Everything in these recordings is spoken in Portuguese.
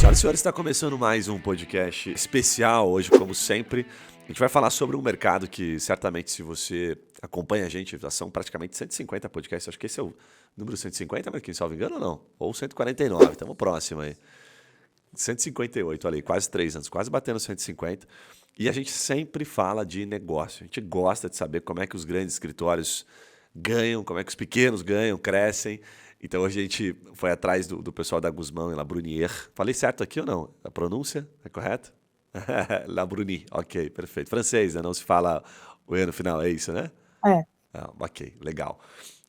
Senhoras e senhores, está começando mais um podcast especial hoje, como sempre. A gente vai falar sobre um mercado que certamente, se você acompanha a gente, já são praticamente 150 podcasts. Acho que esse é o número 150, mas quem salvo engano ou não? Ou 149, estamos próximo aí. 158, olha aí, quase 3 anos, quase batendo 150. E a gente sempre fala de negócio. A gente gosta de saber como é que os grandes escritórios ganham, como é que os pequenos ganham, crescem. Então a gente foi atrás do pessoal da Guzmão e La Brunier. Falei certo aqui ou não? A pronúncia é correta? La Bruni, ok, perfeito. Francês, né? Não se fala o E no final, é isso, né? É, Ah, ok, legal.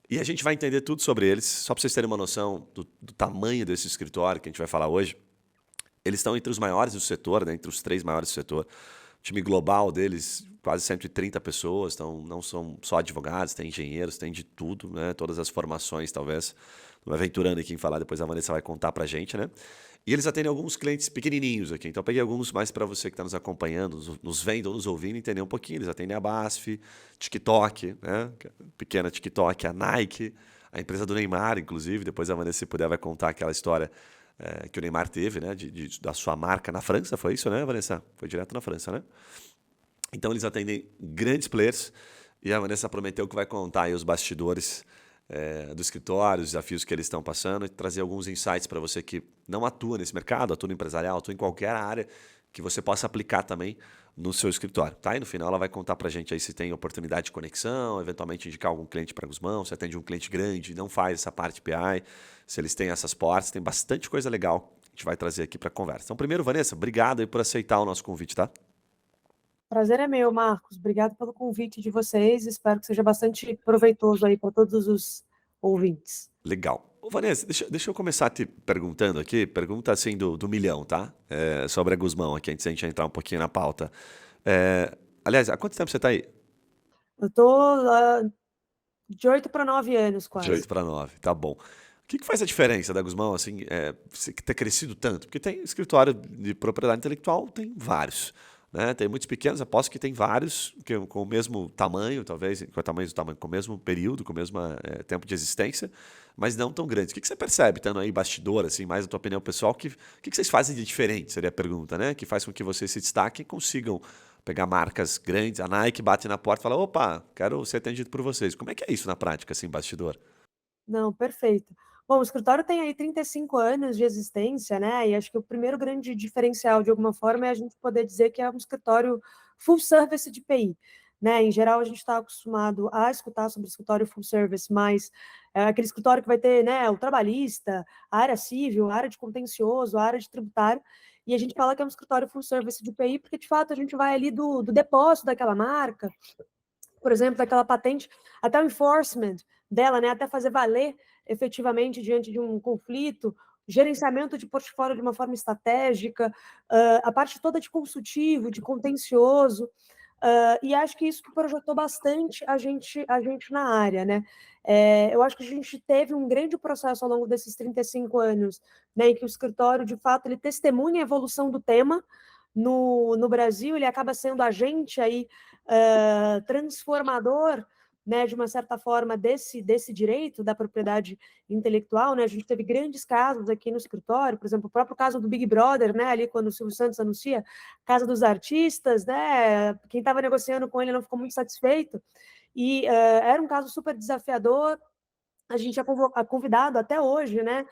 E a gente vai entender tudo sobre eles, só para vocês terem uma noção do tamanho desse escritório que a gente vai falar hoje. Eles estão entre os maiores do setor, né, entre os 3 maiores do setor. O time global deles, quase 130 pessoas, então não são só advogados, tem engenheiros, tem de tudo, né? Todas as formações, talvez. Não me aventurando aqui em falar, depois a Vanessa vai contar pra gente, né? E eles atendem alguns clientes pequenininhos aqui. Então eu peguei alguns mais para você que está nos acompanhando, nos vendo ou nos ouvindo, entender um pouquinho. Eles atendem a BASF, TikTok, né? Pequena TikTok, a Nike, a empresa do Neymar, inclusive. Depois a Vanessa, se puder, vai contar aquela história que o Neymar teve, né, da sua marca na França, foi isso, né, Vanessa? Foi direto na França, né? Então eles atendem grandes players e a Vanessa prometeu que vai contar aí os bastidores do escritório, os desafios que eles estão passando e trazer alguns insights para você que não atua nesse mercado, atua no empresarial, atua em qualquer área que você possa aplicar também no seu escritório, tá? E no final ela vai contar pra gente aí se tem oportunidade de conexão, eventualmente indicar algum cliente para Guzmão, se atende um cliente grande, não faz essa parte PI, se eles têm essas portas, tem bastante coisa legal que a gente vai trazer aqui para conversa. Então, primeiro, Vanessa, obrigado aí por aceitar o nosso convite, tá? prazer é meu, Marcos. Obrigado pelo convite de vocês. Espero que seja bastante proveitoso aí para todos os ouvintes. Legal. Ô, Vanessa, deixa eu começar te perguntando aqui, pergunta assim do milhão, tá? Sobre a Guzmão aqui, antes de a gente entrar um pouquinho na pauta. Aliás, há quanto tempo você está aí? Eu tô de 8 para 9 anos, De quase. 8 para 9, tá bom. O que faz a diferença da Guzmão, assim, você ter crescido tanto? Porque tem escritório de propriedade intelectual, tem vários, né? Tem muitos pequenos, aposto que tem vários com o mesmo tamanho, talvez, com o tamanho, com o mesmo período, com o mesmo tempo de existência, mas não tão grandes. O que você percebe, estando aí bastidor, assim, mais na tua opinião pessoal, o que vocês fazem de diferente, seria a pergunta, né? Que faz com que vocês se destaquem e consigam pegar marcas grandes, a Nike bate na porta e fala, opa, quero ser atendido por vocês. Como é que é isso na prática, assim, bastidor? Não, perfeito. Bom, o escritório tem aí 35 anos de existência, né? E acho que o primeiro grande diferencial, de alguma forma, é a gente poder dizer que é um escritório full service de PI. Né? Em geral, a gente está acostumado a escutar sobre escritório full service, mas é aquele escritório que vai ter, né, o trabalhista, a área civil, a área de contencioso, a área de tributário, e a gente fala que é um escritório full service de PI, porque, de fato, a gente vai ali do depósito daquela marca, por exemplo, daquela patente, até o enforcement dela, né, até fazer valer efetivamente diante de um conflito, gerenciamento de portfólio de uma forma estratégica, a parte toda de consultivo, de contencioso, e acho que isso projetou bastante a gente na área, né? Eu acho que a gente teve um grande processo ao longo desses 35 anos, né, em que o escritório, de fato, ele testemunha a evolução do tema no Brasil, ele acaba sendo agente aí transformador, né, de uma certa forma, desse direito da propriedade intelectual, né? A gente teve grandes casos aqui no escritório, por exemplo, o próprio caso do Big Brother, né, ali quando o Silvio Santos anuncia Casa dos Artistas, né, quem estava negociando com ele não ficou muito satisfeito, e era um caso super desafiador, a gente é convidado até hoje, né,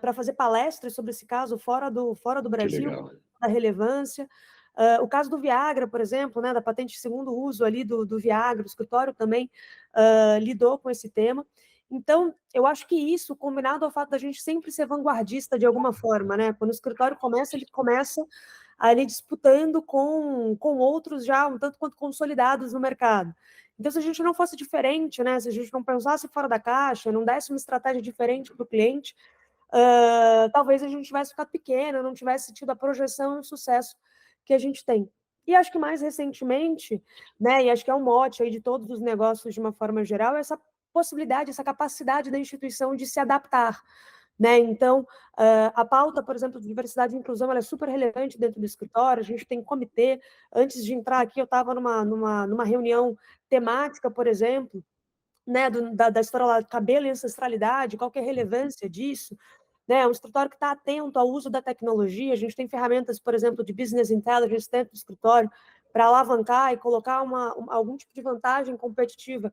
para fazer palestras sobre esse caso fora do Que Brasil, legal. da relevância. O caso do Viagra, por exemplo, né, da patente de segundo uso ali do Viagra, o escritório também lidou com esse tema. Então, eu acho que isso, combinado ao fato da gente sempre ser vanguardista de alguma forma, né? Quando o escritório começa, ele começa ali disputando com outros já um tanto quanto consolidados no mercado. Então, se a gente não fosse diferente, né? Se a gente não pensasse fora da caixa, não desse uma estratégia diferente para o cliente, talvez a gente tivesse ficado pequeno, não tivesse tido a projeção e o sucesso que a gente tem. E acho que mais recentemente, né, e acho que é um mote aí de todos os negócios de uma forma geral, é essa possibilidade, essa capacidade da instituição de se adaptar. Né? Então, a pauta, por exemplo, de diversidade e inclusão, ela é super relevante dentro do escritório, a gente tem comitê. Antes de entrar aqui, eu estava numa reunião temática, por exemplo, né, da história lá, cabelo e ancestralidade, qual que é a relevância disso, né? É um escritório que está atento ao uso da tecnologia. A gente tem ferramentas, por exemplo, de business intelligence dentro do escritório para alavancar e colocar algum tipo de vantagem competitiva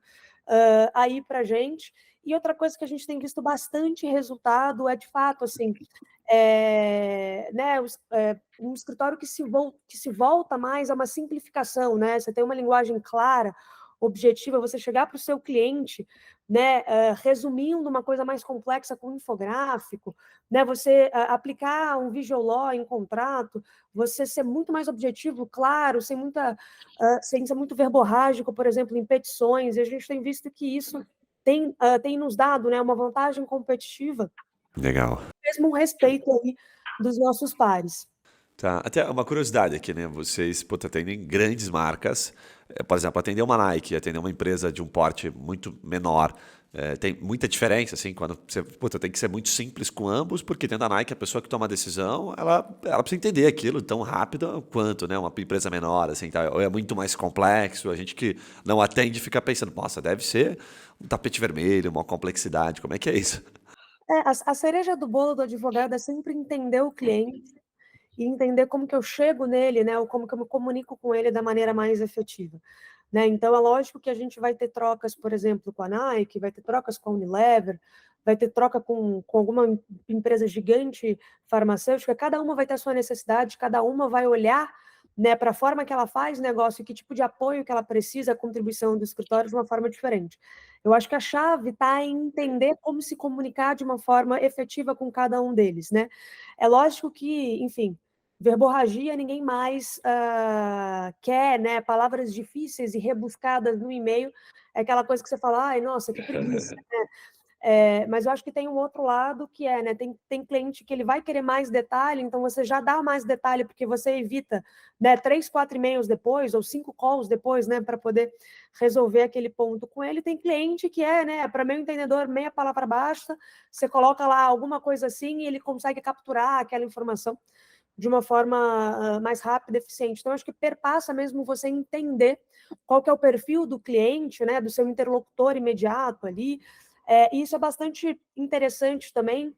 aí para a gente. E outra coisa que a gente tem visto bastante resultado é, de fato, assim, né, um escritório que se volta mais a uma simplificação, né? Você tem uma linguagem clara, objetiva, você chegar para o seu cliente, né, resumindo uma coisa mais complexa com um infográfico, né, você aplicar um visual law em contrato, você ser muito mais objetivo, claro, sem ser muito verborrágico, por exemplo, em petições, e a gente tem visto que isso tem nos dado, né, uma vantagem competitiva, Legal. mesmo um respeito aí dos nossos pares. Tá, até uma curiosidade aqui, né? Vocês, puta, atendem grandes marcas. Por exemplo, atender uma Nike, atender uma empresa de um porte muito menor. Tem muita diferença, assim, quando você, puta, tem que ser muito simples com ambos, porque dentro da Nike, a pessoa que toma a decisão, ela precisa entender aquilo tão rápido quanto, né? Uma empresa menor, assim, tá? Ou é muito mais complexo, a gente que não atende fica pensando, nossa, deve ser um tapete vermelho, uma complexidade, como é que é isso? A cereja do bolo do advogado é sempre entender o cliente e entender como que eu chego nele, né, ou como que eu me comunico com ele da maneira mais efetiva, né? Então é lógico que a gente vai ter trocas, por exemplo, com a Nike, vai ter trocas com a Unilever, vai ter troca com alguma empresa gigante farmacêutica, cada uma vai ter a sua necessidade, cada uma vai olhar, né, para a forma que ela faz negócio e que tipo de apoio que ela precisa, a contribuição do escritório de uma forma diferente. Eu acho que a chave está em entender como se comunicar de uma forma efetiva com cada um deles, né? É lógico que, enfim, verborragia ninguém mais quer, né? Palavras difíceis e rebuscadas no e-mail é aquela coisa que você fala, ai, nossa, que preguiça, né? Mas eu acho que tem um outro lado que né? Tem cliente que ele vai querer mais detalhe, então você já dá mais detalhe, porque você evita, né, 3, 4 e-mails depois, ou 5 calls depois, né, para poder resolver aquele ponto com ele. Tem cliente que né, para meu entendedor, meia palavra basta, você coloca lá alguma coisa assim e ele consegue capturar aquela informação de uma forma mais rápida e eficiente. Então, acho que perpassa mesmo você entender qual que é o perfil do cliente, né, do seu interlocutor imediato ali. E isso é bastante interessante também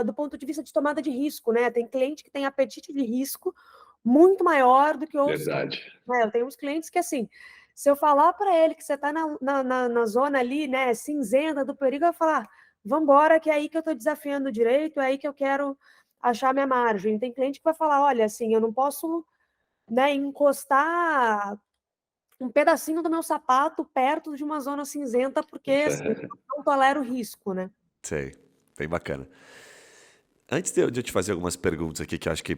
do ponto de vista de tomada de risco, né? Tem cliente que tem apetite de risco muito maior do que outros. Verdade. Né? Eu tenho uns clientes que, assim, se eu falar para ele que você está na zona ali, né, cinzenta do perigo, eu vou falar, vamos embora, que é aí que eu estou desafiando direito, é aí que eu quero achar minha margem. Tem cliente que vai falar, olha, assim, eu não posso, né, encostar um pedacinho do meu sapato perto de uma zona cinzenta, porque assim, eu não tolero risco, né? Sei, bem bacana. Antes de eu te fazer algumas perguntas aqui, que eu acho que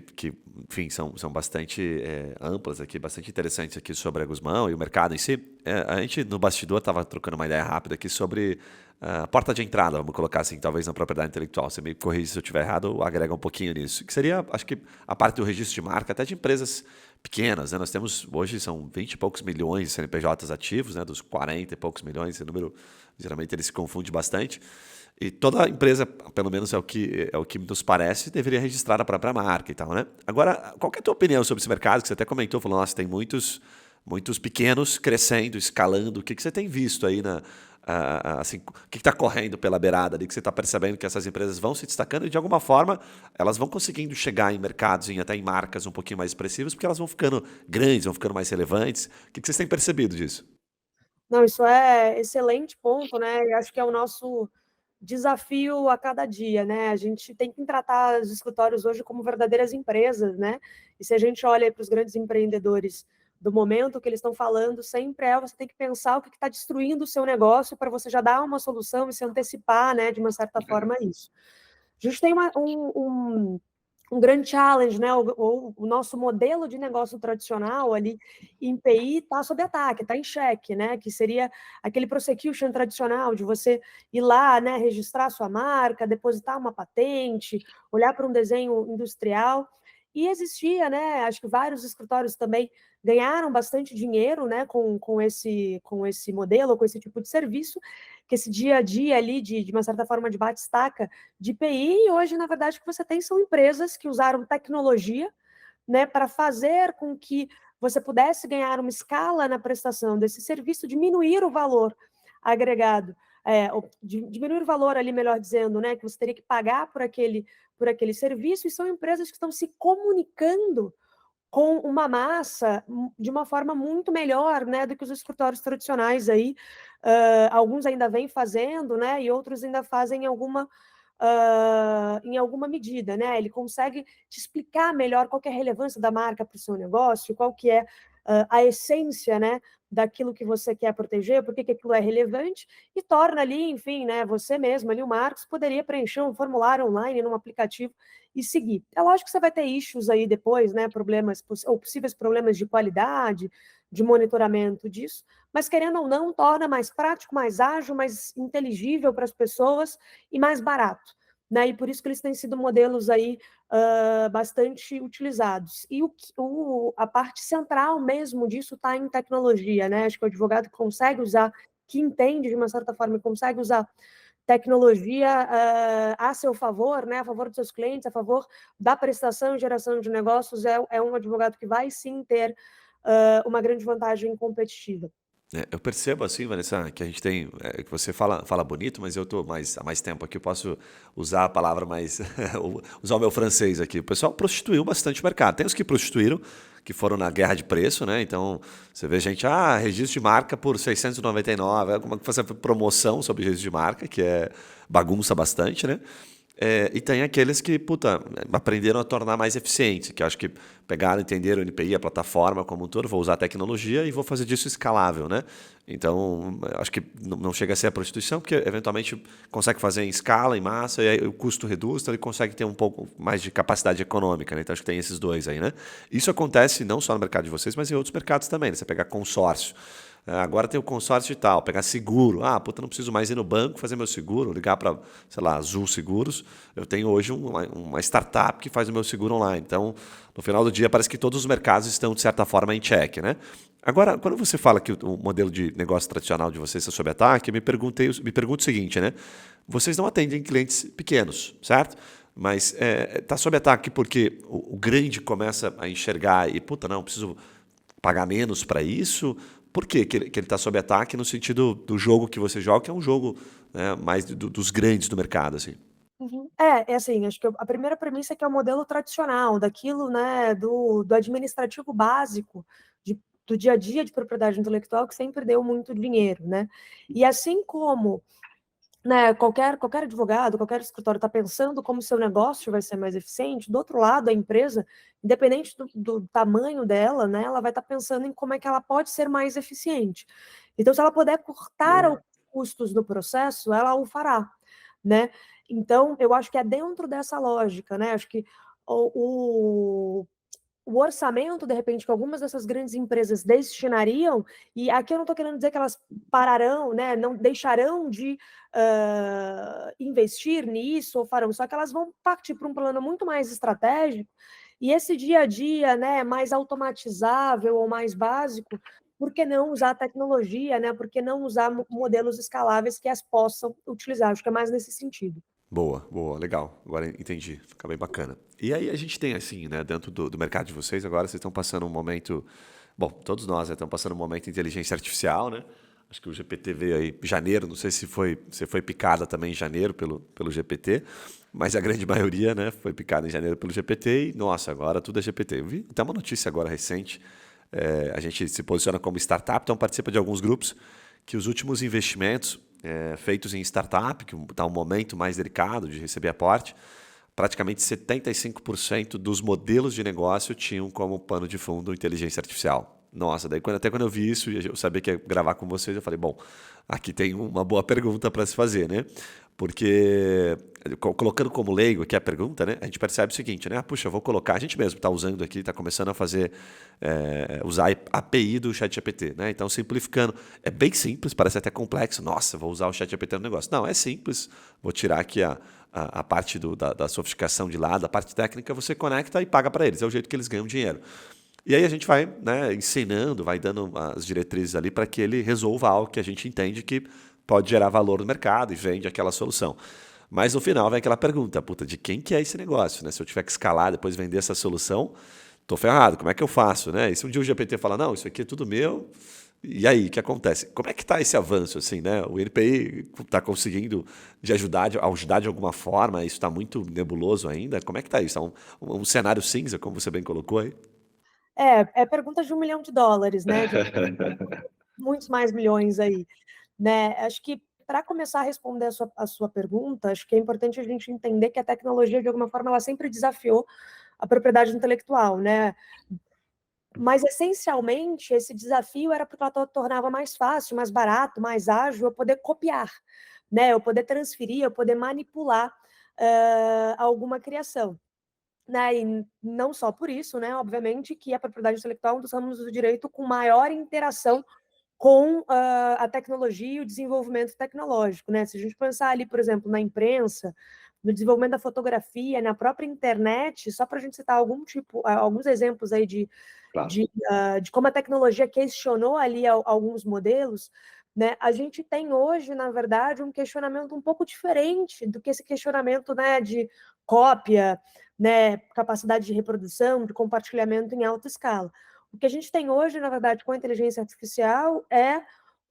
enfim, são bastante amplas aqui, bastante interessantes aqui sobre a Guzmão e o mercado em si, a gente no bastidor estava trocando uma ideia rápida aqui sobre a porta de entrada, vamos colocar assim, talvez na propriedade intelectual. Você me corrige se eu estiver errado ou agrega um pouquinho nisso. Que seria, acho que, a parte do registro de marca, até de empresas pequenas, né? Nós temos, hoje, são 20 e poucos milhões de CNPJs ativos, né? Dos 40 e poucos milhões, esse número, geralmente, ele se confunde bastante. E toda empresa, pelo menos é o que nos parece, deveria registrar a própria marca e tal, né? Agora, qual que é a tua opinião sobre esse mercado? Que você até comentou, falou, nossa, tem muitos pequenos crescendo, escalando. O que você tem visto aí assim, o que está correndo pela beirada ali, que você está percebendo que essas empresas vão se destacando e, de alguma forma, elas vão conseguindo chegar em mercados, até em marcas um pouquinho mais expressivas, porque elas vão ficando grandes, vão ficando mais relevantes. O que vocês têm percebido disso? Não, isso é excelente ponto, né? Eu acho que é o nosso desafio a cada dia, né? A gente tem que tratar os escritórios hoje como verdadeiras empresas, né? E se a gente olha para os grandes empreendedores do momento que eles estão falando, sempre você tem que pensar o que está destruindo o seu negócio para você já dar uma solução e se antecipar, né, de uma certa forma, a isso. A gente tem um grande challenge, né? O nosso modelo de negócio tradicional ali em PI está sob ataque, está em xeque, né? Que seria aquele prosecution tradicional de você ir lá, né, registrar sua marca, depositar uma patente, olhar para um desenho industrial. E existia, né? Acho que vários escritórios também ganharam bastante dinheiro, né, com esse modelo, com esse tipo de serviço, que esse dia a dia ali de uma certa forma de bate-estaca de PI, e hoje, na verdade, o que você tem são empresas que usaram tecnologia, né, para fazer com que você pudesse ganhar uma escala na prestação desse serviço, diminuir o valor agregado diminuir o valor ali, melhor dizendo, né, que você teria que pagar por aquele serviço, e são empresas que estão se comunicando com uma massa de uma forma muito melhor, né, do que os escritórios tradicionais aí. Alguns ainda vêm fazendo, né, e outros ainda fazem em alguma medida, né? Ele consegue te explicar melhor qual que é a relevância da marca para o seu negócio, qual que é a essência, né, daquilo que você quer proteger, por que aquilo é relevante, e torna ali, enfim, né, você mesmo ali, o Marcos, poderia preencher um formulário online num aplicativo e seguir. É lógico que você vai ter issues aí depois, né, problemas ou possíveis problemas de qualidade, de monitoramento disso, mas querendo ou não, torna mais prático, mais ágil, mais inteligível para as pessoas e mais barato, né? E por isso que eles têm sido modelos aí bastante utilizados. E a parte central mesmo disso está em tecnologia, né? Acho que o advogado que consegue usar, que entende de uma certa forma, consegue usar tecnologia a seu favor, né? A favor dos seus clientes, a favor da prestação e geração de negócios, é um advogado que vai sim ter uma grande vantagem competitiva. Eu percebo assim, Vanessa, que a gente tem, que você fala bonito, mas eu estou há mais tempo aqui, eu posso usar a palavra mais, usar o meu francês aqui. O pessoal prostituiu bastante o mercado. Tem os que prostituíram, que foram na guerra de preço, né? Então, você vê gente, registro de marca por 699, como que fazer promoção sobre registro de marca, que é bagunça bastante, né? E tem aqueles que, aprenderam a tornar mais eficientes, que eu acho que pegaram, entenderam o NPI, a plataforma como um todo, vou usar a tecnologia e vou fazer disso escalável, né? Então, eu acho que não chega a ser a prostituição, porque eventualmente consegue fazer em escala, em massa, e aí o custo reduz, então ele consegue ter um pouco mais de capacidade econômica, né? Então acho que tem esses dois aí, né? Isso acontece não só no mercado de vocês, mas em outros mercados também, né? Você pegar consórcio. Agora tem o consórcio e tal, pegar seguro. Não preciso mais ir no banco fazer meu seguro, ligar para, sei lá, Azul Seguros. Eu tenho hoje uma startup que faz o meu seguro online. Então, no final do dia, parece que todos os mercados estão, de certa forma, em check, né? Agora, quando você fala que o modelo de negócio tradicional de vocês está sob ataque, me pergunto o seguinte, né? Vocês não atendem clientes pequenos, certo? Mas está sob ataque porque o grande começa a enxergar e, não, preciso pagar menos para isso. Por que ele está sob ataque no sentido do jogo que você joga, que é um jogo, né, mais dos grandes do mercado, assim? Uhum. É assim, acho que a primeira premissa é que é o modelo tradicional, daquilo, né, do administrativo básico, do dia a dia de propriedade intelectual, que sempre deu muito dinheiro, né? E assim como, né, qualquer advogado, qualquer escritório está pensando como seu negócio vai ser mais eficiente, do outro lado, a empresa, independente do tamanho dela, né, ela vai estar pensando em como é que ela pode ser mais eficiente. Então, se ela puder cortar os custos do processo, ela o fará, né? Então, eu acho que é dentro dessa lógica, né? Acho que o orçamento, de repente, que algumas dessas grandes empresas destinariam, e aqui eu não estou querendo dizer que elas pararão, né, não deixarão de investir nisso ou farão, só que elas vão partir para um plano muito mais estratégico, e esse dia a dia, né, mais automatizável ou mais básico, por que não usar a tecnologia, né? Por que não usar modelos escaláveis que as possam utilizar? Acho que é mais nesse sentido. Boa, boa, legal. Agora entendi, fica bem bacana. E aí a gente tem assim, né, dentro do mercado de vocês, agora vocês estão passando um momento, bom, todos nós estamos passando um momento de inteligência artificial, né? Acho que o GPT veio aí em janeiro, não sei se foi picada também em janeiro pelo GPT, mas a grande maioria, né, foi picada em janeiro pelo GPT e, nossa, agora tudo é GPT. Eu vi até uma notícia agora recente, a gente se posiciona como startup, então participa de alguns grupos que os últimos investimentos feitos em startup, que está um momento mais delicado de receber aporte, praticamente 75% dos modelos de negócio tinham como pano de fundo inteligência artificial. Nossa, daí até quando eu vi isso e eu sabia que ia gravar com vocês, eu falei, bom, aqui tem uma boa pergunta para se fazer, né? Porque, colocando como leigo aqui a pergunta, né, a gente percebe o seguinte, né? Puxa, eu vou colocar, a gente mesmo está usando aqui, está começando a fazer, usar a API do ChatGPT, né? Então, simplificando, é bem simples, parece até complexo. Nossa, vou usar o ChatGPT no negócio. Não, é simples, vou tirar aqui a parte da sofisticação de lado, a parte técnica, você conecta e paga para eles, é o jeito que eles ganham dinheiro. E aí a gente vai, né, ensinando, vai dando as diretrizes ali para que ele resolva algo que a gente entende que pode gerar valor no mercado e vende aquela solução. Mas no final vem aquela pergunta, de quem que é esse negócio? Né? Se eu tiver que escalar, depois vender essa solução, estou ferrado, como é que eu faço? Né? E se um dia o GPT falar, não, isso aqui é tudo meu, E aí, o que acontece? Como é que está esse avanço, assim, né? O NPI está conseguindo ajudar de alguma forma? Isso está muito nebuloso ainda? Como é que está isso? É um cenário cinza, como você bem colocou aí? É pergunta de US$ 1 milhão, né? De muitos mais milhões aí, né? Acho que para começar a responder a sua pergunta, acho que é importante a gente entender que a tecnologia, de alguma forma, ela sempre desafiou a propriedade intelectual, né? Mas, essencialmente, esse desafio era porque ela tornava mais fácil, mais barato, mais ágil eu poder copiar, né? Eu poder transferir, eu poder manipular alguma criação. Né? E não só por isso, né? Obviamente que a propriedade intelectual é um dos ramos do direito com maior interação com a tecnologia e o desenvolvimento tecnológico, né? Se a gente pensar ali, por exemplo, na imprensa, no desenvolvimento da fotografia, na própria internet, só para a gente citar alguns exemplos aí Claro. de como a tecnologia questionou ali alguns modelos, né? A gente tem hoje, na verdade, um questionamento um pouco diferente do que esse questionamento, né, de cópia, né, capacidade de reprodução, de compartilhamento em alta escala. O que a gente tem hoje, na verdade, com a inteligência artificial é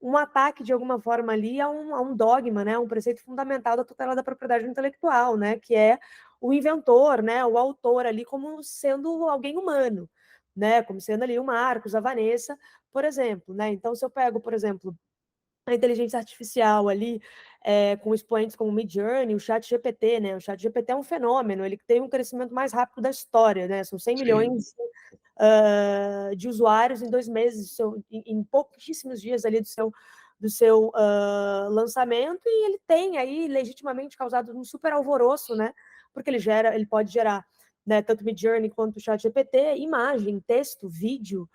um ataque, de alguma forma, ali a um dogma, né, um preceito fundamental da tutela da propriedade intelectual, né, que é o inventor, né, o autor ali como sendo alguém humano, né, como sendo ali o Marcos, a Vanessa, por exemplo, né? Então, se eu pego, por exemplo, a inteligência artificial ali, com expoentes como o Midjourney, o ChatGPT, né? O ChatGPT é um fenômeno, ele tem um crescimento mais rápido da história, né? São 100 Sim. milhões de usuários em 2 meses, em pouquíssimos dias ali do seu lançamento, e ele tem aí legitimamente causado um super alvoroço, né? Porque ele pode gerar, né, tanto Midjourney quanto o ChatGPT, imagem, texto, vídeo,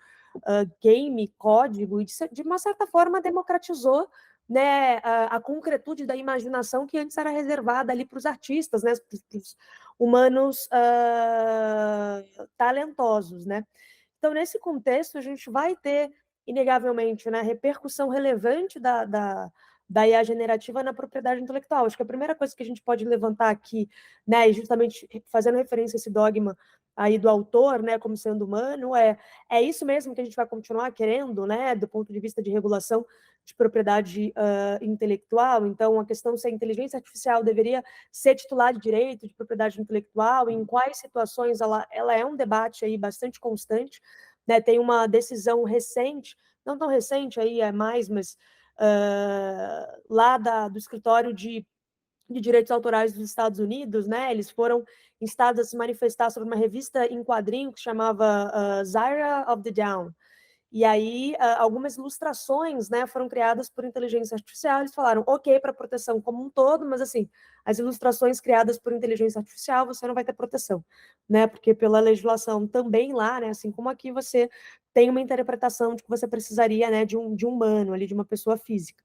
game, código, e de uma certa forma democratizou, né, a concretude da imaginação que antes era reservada ali para os artistas, né, para os humanos talentosos, né? Então, nesse contexto, a gente vai ter, inegavelmente, né, repercussão relevante da IA generativa na propriedade intelectual. Acho que a primeira coisa que a gente pode levantar aqui, né, e justamente fazendo referência a esse dogma aí do autor, né, como sendo humano, é isso mesmo que a gente vai continuar querendo, né, do ponto de vista de regulação de propriedade intelectual. Então, a questão se a inteligência artificial deveria ser titular de direito de propriedade intelectual, em quais situações ela é um debate aí bastante constante, né? Tem uma decisão recente, não tão recente aí, mas lá do escritório de direitos autorais dos Estados Unidos, né? Eles foram instados a se manifestar sobre uma revista em quadrinho que chamava Zyra of the Down. E aí, algumas ilustrações, né, foram criadas por inteligência artificial. Eles falaram, ok, para proteção como um todo, mas assim, as ilustrações criadas por inteligência artificial, você não vai ter proteção, né? Porque pela legislação também lá, né, assim como aqui, você tem uma interpretação de que você precisaria, né, de um humano ali, de uma pessoa física.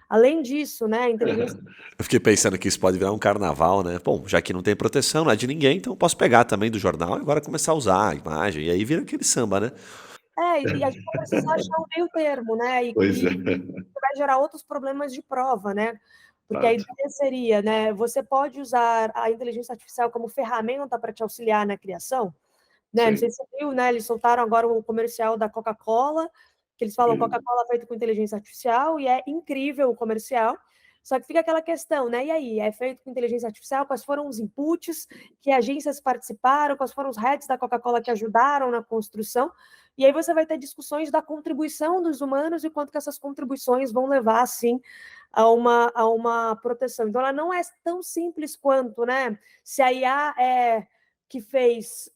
Além disso, né, a inteligência. Eu fiquei pensando que isso pode virar um carnaval, né? Bom, já que não tem proteção, não é de ninguém, então eu posso pegar também do jornal e agora começar a usar a imagem. E aí vira aquele samba, né? E a gente vai precisar achar um meio termo, né? Pois E é. vai gerar outros problemas de prova, né? Porque a Fato. ideia seria, né? Você pode usar a inteligência artificial como ferramenta para te auxiliar na criação, né? Não sei Sim. se você viu, né? Eles soltaram agora o comercial da Coca-Cola, que eles falam Sim. Coca-Cola feito com inteligência artificial, e é incrível o comercial. Só que fica aquela questão, né? E aí, é feito com inteligência artificial? Quais foram os inputs? Que agências participaram? Quais foram os heads da Coca-Cola que ajudaram na construção? E aí você vai ter discussões da contribuição dos humanos e quanto que essas contribuições vão levar, assim, a uma proteção. Então, ela não é tão simples quanto, né? Se a IA que fez,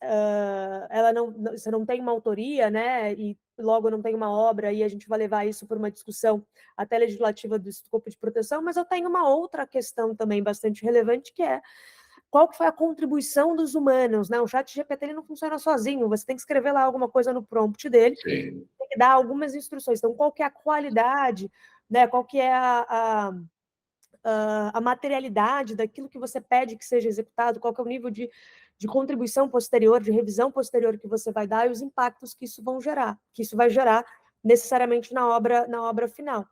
você não tem uma autoria, né? E logo não tem uma obra, e a gente vai levar isso por uma discussão até legislativa do escopo de proteção, mas eu tenho uma outra questão também bastante relevante, que é qual que foi a contribuição dos humanos, né? O chat GPT ele não funciona sozinho, você tem que escrever lá alguma coisa no prompt dele, Sim. tem que dar algumas instruções. Então, qual que é a qualidade, né? Qual que é a materialidade daquilo que você pede que seja executado, qual que é o nível de contribuição posterior, de revisão posterior que você vai dar e os impactos que isso vai gerar necessariamente na obra final.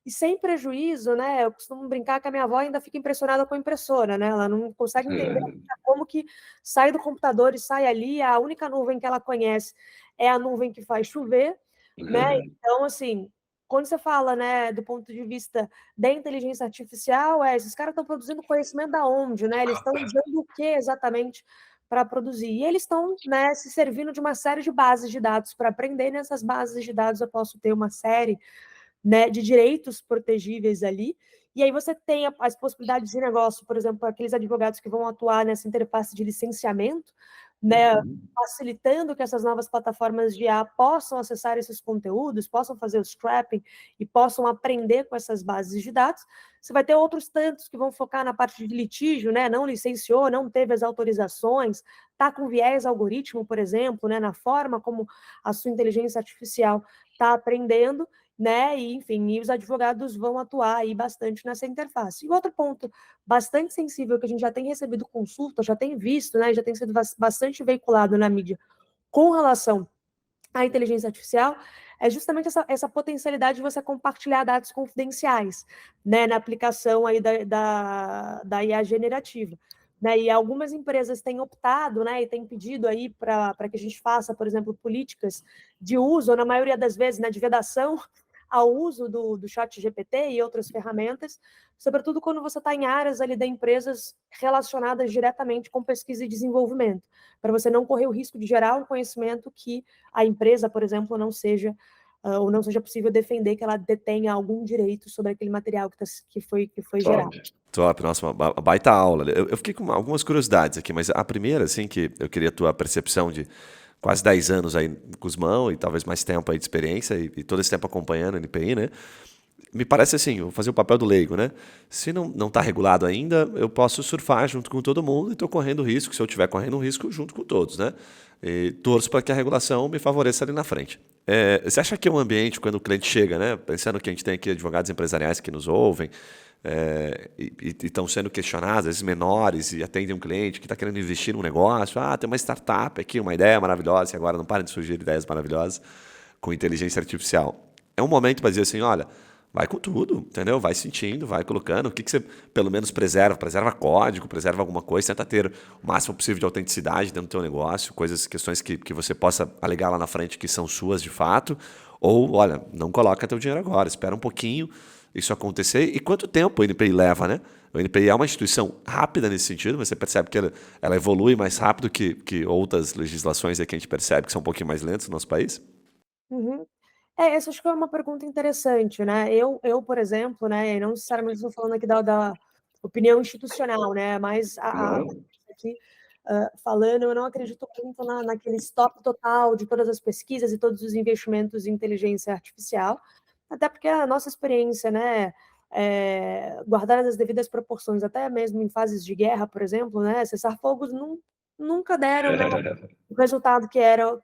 E sem prejuízo, né? Eu costumo brincar que a minha avó ainda fica impressionada com a impressora, né? Ela não consegue entender como que sai do computador e sai ali, a única nuvem que ela conhece é a nuvem que faz chover, né? Então, assim, quando você fala, né, do ponto de vista da inteligência artificial, esses caras estão produzindo conhecimento da onde, né? Eles estão usando o que exatamente para produzir? E eles estão, né, se servindo de uma série de bases de dados para aprender. E nessas bases de dados eu posso ter uma série, né, de direitos protegíveis ali. E aí você tem as possibilidades de negócio, por exemplo, aqueles advogados que vão atuar nessa interface de licenciamento, né, facilitando que essas novas plataformas de IA possam acessar esses conteúdos, possam fazer o scrapping e possam aprender com essas bases de dados. Você vai ter outros tantos que vão focar na parte de litígio, né, não licenciou, não teve as autorizações, está com viés algoritmo, por exemplo, né, na forma como a sua inteligência artificial está aprendendo, né? E, enfim, e os advogados vão atuar aí bastante nessa interface. E outro ponto bastante sensível que a gente já tem recebido consulta, já tem visto, né? Já tem sido bastante veiculado na mídia com relação à inteligência artificial, é justamente essa potencialidade de você compartilhar dados confidenciais, né? Na aplicação aí da IA generativa. Né, e algumas empresas têm optado, né, e têm pedido aí para que a gente faça, por exemplo, políticas de uso, ou na maioria das vezes, né, de vedação ao uso do chat GPT e outras ferramentas, sobretudo quando você está em áreas ali da empresas relacionadas diretamente com pesquisa e desenvolvimento, para você não correr o risco de gerar um conhecimento que a empresa, por exemplo, não seja ou não seja possível defender que ela detenha algum direito sobre aquele material que foi gerado. Top. Top, nossa, uma baita aula. Eu fiquei com algumas curiosidades aqui, mas a primeira, assim, que eu queria a tua percepção de quase 10 anos aí com os mãos e talvez mais tempo aí de experiência e todo esse tempo acompanhando a NPI, né? Me parece assim, eu vou fazer o papel do leigo, né? Se não está regulado ainda, eu posso surfar junto com todo mundo e estou correndo risco, se eu estiver correndo um risco, junto com todos, né? E torço para que a regulação me favoreça ali na frente. Você acha que é um ambiente, quando o cliente chega, né? Pensando que a gente tem aqui advogados empresariais que nos ouvem, e estão sendo questionados, às vezes menores, e atendem um cliente que está querendo investir num negócio. Ah, tem uma startup aqui, uma ideia maravilhosa, e agora não para de surgir ideias maravilhosas com inteligência artificial. É um momento para dizer assim, olha, vai com tudo, entendeu? Vai sentindo, vai colocando. O que você pelo menos preserva? Preserva código, preserva alguma coisa, tenta ter o máximo possível de autenticidade dentro do teu negócio, questões que você possa alegar lá na frente que são suas de fato. Ou, olha, não coloca teu dinheiro agora, espera um pouquinho isso acontecer. E quanto tempo o NPI leva, né? O NPI é uma instituição rápida nesse sentido, você percebe que ela evolui mais rápido que outras legislações aí que a gente percebe que são um pouquinho mais lentas no nosso país. Uhum. Essa acho que é uma pergunta interessante, né? Eu, por exemplo, né, e não necessariamente estou falando aqui da opinião institucional, né? Mas aqui falando, eu não acredito muito naquele stop total de todas as pesquisas e todos os investimentos em inteligência artificial, até porque a nossa experiência, né, guardadas as devidas proporções, até mesmo em fases de guerra, por exemplo, né, cessar-fogos nunca deram, né, o resultado que era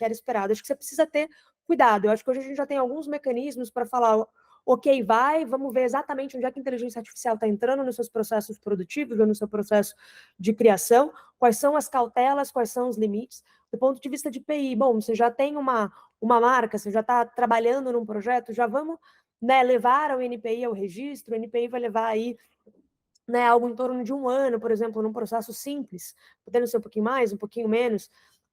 esperado. Acho que você precisa ter cuidado. Eu acho que hoje a gente já tem alguns mecanismos para falar, ok, vamos ver exatamente onde é que a inteligência artificial está entrando nos seus processos produtivos ou no seu processo de criação, quais são as cautelas, quais são os limites. Do ponto de vista de PI, bom, você já tem uma marca, você já está trabalhando num projeto, já vamos, né, levar ao NPI ao registro, o NPI vai levar aí, né, algo em torno de 1 ano, por exemplo, num processo simples, podendo ser um pouquinho mais, um pouquinho menos,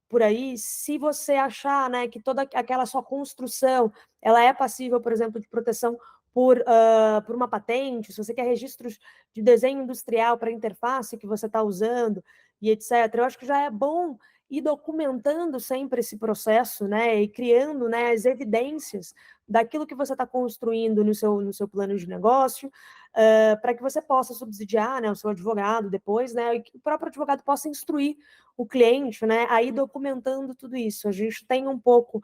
por aí. Se você achar, né, que toda aquela sua construção, ela é passível, por exemplo, de proteção por uma patente, se você quer registros de desenho industrial para a interface que você está usando e etc., eu acho que já é bom ir documentando sempre esse processo, né, e criando, né, as evidências daquilo que você está construindo no seu plano de negócio, para que você possa subsidiar, né, o seu advogado depois, né, e que o próprio advogado possa instruir o cliente, né, aí documentando tudo isso. A gente tem um pouco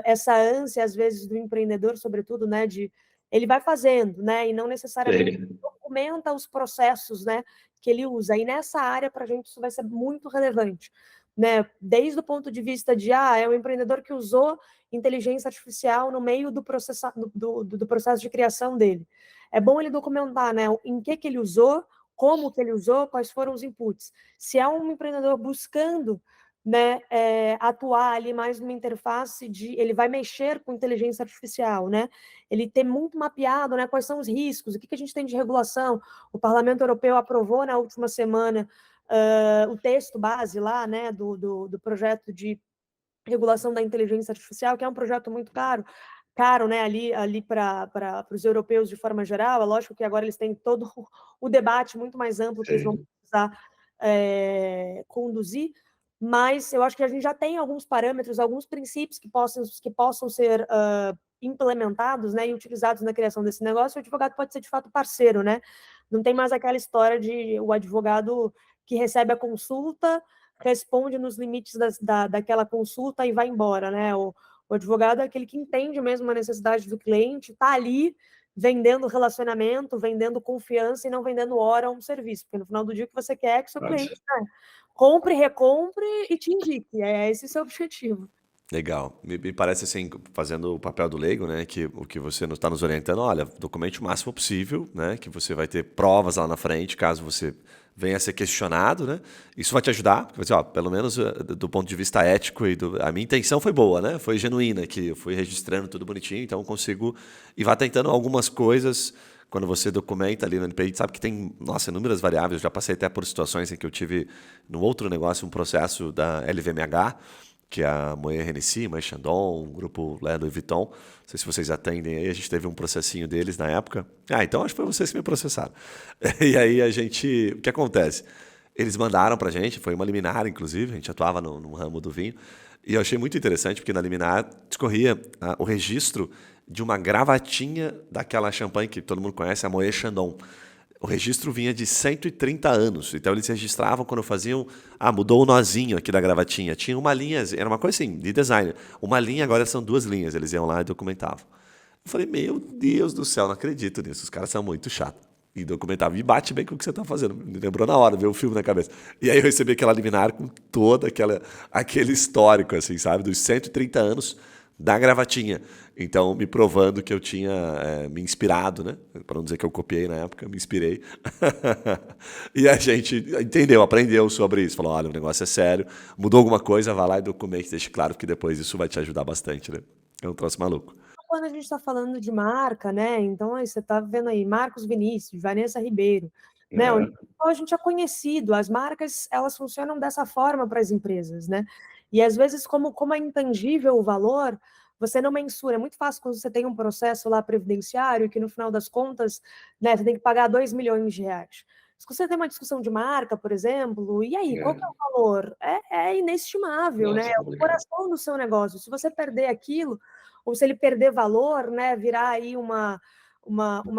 essa ânsia, às vezes, do empreendedor, sobretudo, né, de ele vai fazendo, né, e não necessariamente documenta os processos, né, que ele usa. E nessa área, para a gente, isso vai ser muito relevante, né, desde o ponto de vista de, é um empreendedor que usou inteligência artificial no meio do processo de criação dele. É bom ele documentar, né, em que ele usou, como que ele usou, quais foram os inputs. Se é um empreendedor buscando, né, atuar ali mais numa interface ele vai mexer com inteligência artificial, né? Ele ter muito mapeado, né, quais são os riscos, o que a gente tem de regulação. O Parlamento Europeu aprovou na última semana o texto base lá, né, do projeto de regulação da inteligência artificial, que é um projeto muito caro. caro, né, ali para os europeus de forma geral. É lógico que agora eles têm todo o debate muito mais amplo que eles vão Sim. precisar conduzir, mas eu acho que a gente já tem alguns parâmetros, alguns princípios que possam ser implementados, né, e utilizados na criação desse negócio. O advogado pode ser de fato parceiro, né? Não tem mais aquela história de o advogado que recebe a consulta, responde nos limites daquela consulta e vai embora, né? O advogado é aquele que entende mesmo a necessidade do cliente, está ali vendendo relacionamento, vendendo confiança e não vendendo hora ou um serviço, porque no final do dia o que você quer é que seu cliente, né, compre, recompre e te indique. É esse o seu objetivo. Legal. Me parece assim, fazendo o papel do leigo, né, que o que você está nos orientando, olha, documente o máximo possível, né, que você vai ter provas lá na frente, caso você venha a ser questionado, né, isso vai te ajudar, porque, ó, pelo menos do ponto de vista ético a minha intenção foi boa, né, foi genuína, que eu fui registrando tudo bonitinho, então eu consigo, e vá tentando algumas coisas, quando você documenta ali no NPI, sabe que tem, nossa, inúmeras variáveis, eu já passei até por situações em que eu tive, no outro negócio, um processo da LVMH, que é a Moët Hennessy, Moët Chandon, um grupo Louis Vuitton. Não sei se vocês atendem aí, a gente teve um processinho deles na época. Ah, então acho que foi vocês que me processaram. E aí o que acontece? Eles mandaram pra gente, foi uma liminar, inclusive, a gente atuava no ramo do vinho, e eu achei muito interessante, porque na liminar discorria o registro de uma gravatinha daquela champanhe que todo mundo conhece, a Moët Chandon. O registro vinha de 130 anos. Então eles registravam quando faziam. Ah, mudou o nozinho aqui da gravatinha. Tinha uma linha, era uma coisa assim, de design. Uma linha, agora são duas linhas. Eles iam lá e documentavam. Eu falei, meu Deus do céu, não acredito nisso. Os caras são muito chatos. E documentavam. E bate bem com o que você está fazendo. Me lembrou na hora, veio o filme na cabeça. E aí eu recebi aquela liminar com todo aquele histórico, assim, sabe? Dos 130 anos da gravatinha. Então, me provando que eu tinha me inspirado, né? Para não dizer que eu copiei na época, me inspirei. E a gente entendeu, aprendeu sobre isso. Falou, olha, o negócio é sério, mudou alguma coisa, vai lá e documente, deixe claro que depois isso vai te ajudar bastante, né? É um troço maluco. Quando a gente está falando de marca, né? Então, aí você está vendo aí Marcos Vinícius, Vanessa Ribeiro, né? Onde a gente é conhecido, as marcas elas funcionam dessa forma para as empresas, né? E às vezes, como é intangível o valor, você não mensura. É muito fácil quando você tem um processo lá previdenciário que no final das contas, né, você tem que pagar 2 milhões de reais. Se você tem uma discussão de marca, por exemplo, e aí, qual que é o valor? É inestimável, né? É o coração do seu negócio. Se você perder aquilo, ou se ele perder valor, né, virar aí uma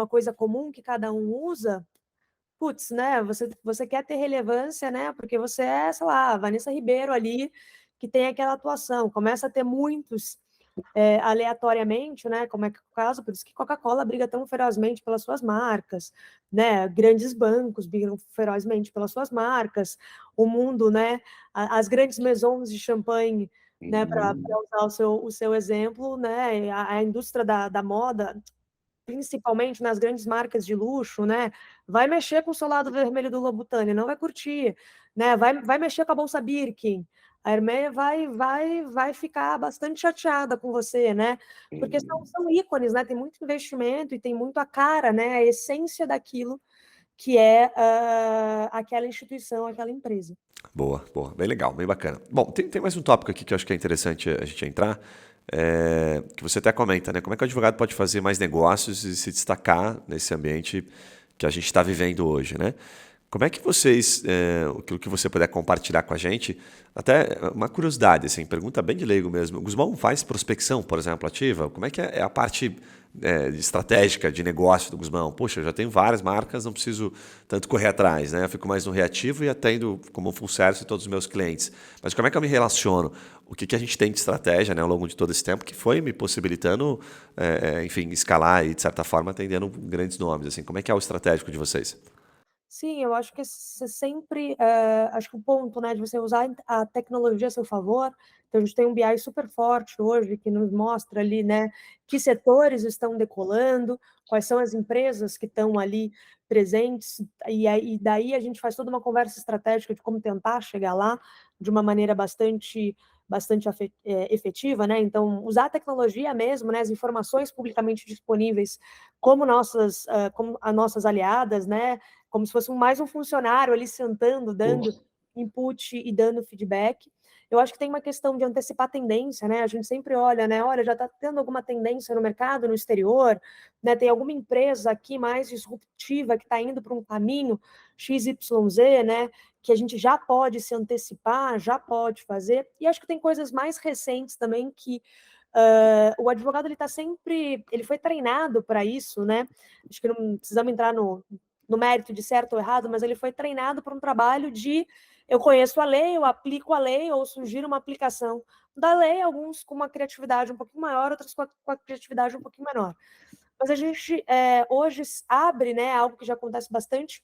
coisa comum que cada um usa, putz, né, você quer ter relevância, né, porque você é, sei lá, a Vanessa Ribeiro ali, que tem aquela atuação, começa a ter muitos aleatoriamente, né, como é que é o caso, por isso que Coca-Cola briga tão ferozmente pelas suas marcas, né, grandes bancos brigam ferozmente pelas suas marcas, o mundo, né, as grandes maisons de champanhe, né, para usar o seu exemplo, né, a indústria da moda, principalmente nas grandes marcas de luxo, né, vai mexer com o seu lado vermelho do Louboutin, não vai curtir, né, vai mexer com a bolsa Birkin, a Hermès vai ficar bastante chateada com você, né, porque são ícones, né, tem muito investimento e tem muito a cara, né, a essência daquilo que é aquela instituição, aquela empresa. Boa, boa. Bem legal, bem bacana. Bom, tem mais um tópico aqui que eu acho que é interessante a gente entrar, que você até comenta, né? Como é que o advogado pode fazer mais negócios e se destacar nesse ambiente que a gente está vivendo hoje, né? Como é que vocês, aquilo que você puder compartilhar com a gente, até uma curiosidade, assim, pergunta bem de leigo mesmo. O Guzmão faz prospecção, por exemplo, ativa? Como é que é a parte estratégica de negócio do Guzmão? Poxa, eu já tenho várias marcas, não preciso tanto correr atrás, né? Eu fico mais no reativo e atendo como full service todos os meus clientes. Mas como é que eu me relaciono? O que a gente tem de estratégia, né, ao longo de todo esse tempo que foi me possibilitando, enfim, escalar e, de certa forma, atendendo grandes nomes. Assim, como é que é o estratégico de vocês? Sim, eu acho que você sempre, acho que o ponto, né, de você usar a tecnologia a seu favor, então a gente tem um BI super forte hoje que nos mostra ali, né, que setores estão decolando, quais são as empresas que estão ali presentes, e daí a gente faz toda uma conversa estratégica de como tentar chegar lá de uma maneira bastante efetiva, né? Então, usar a tecnologia mesmo, né, as informações publicamente disponíveis como as nossas aliadas, né? Como se fosse mais um funcionário ali sentando, dando input e dando feedback. Eu acho que tem uma questão de antecipar a tendência, né? A gente sempre olha, né? Olha, já está tendo alguma tendência no mercado, no exterior, né? Tem alguma empresa aqui mais disruptiva que está indo para um caminho XYZ, né? Que a gente já pode se antecipar, já pode fazer. E acho que tem coisas mais recentes também que o advogado ele foi treinado para isso, né? Acho que não precisamos entrar no mérito de certo ou errado, mas ele foi treinado para um trabalho de eu conheço a lei, eu aplico a lei, ou sugiro uma aplicação da lei, alguns com uma criatividade um pouquinho maior, outros com a criatividade um pouquinho menor. Mas a gente hoje abre, né, algo que já acontece bastante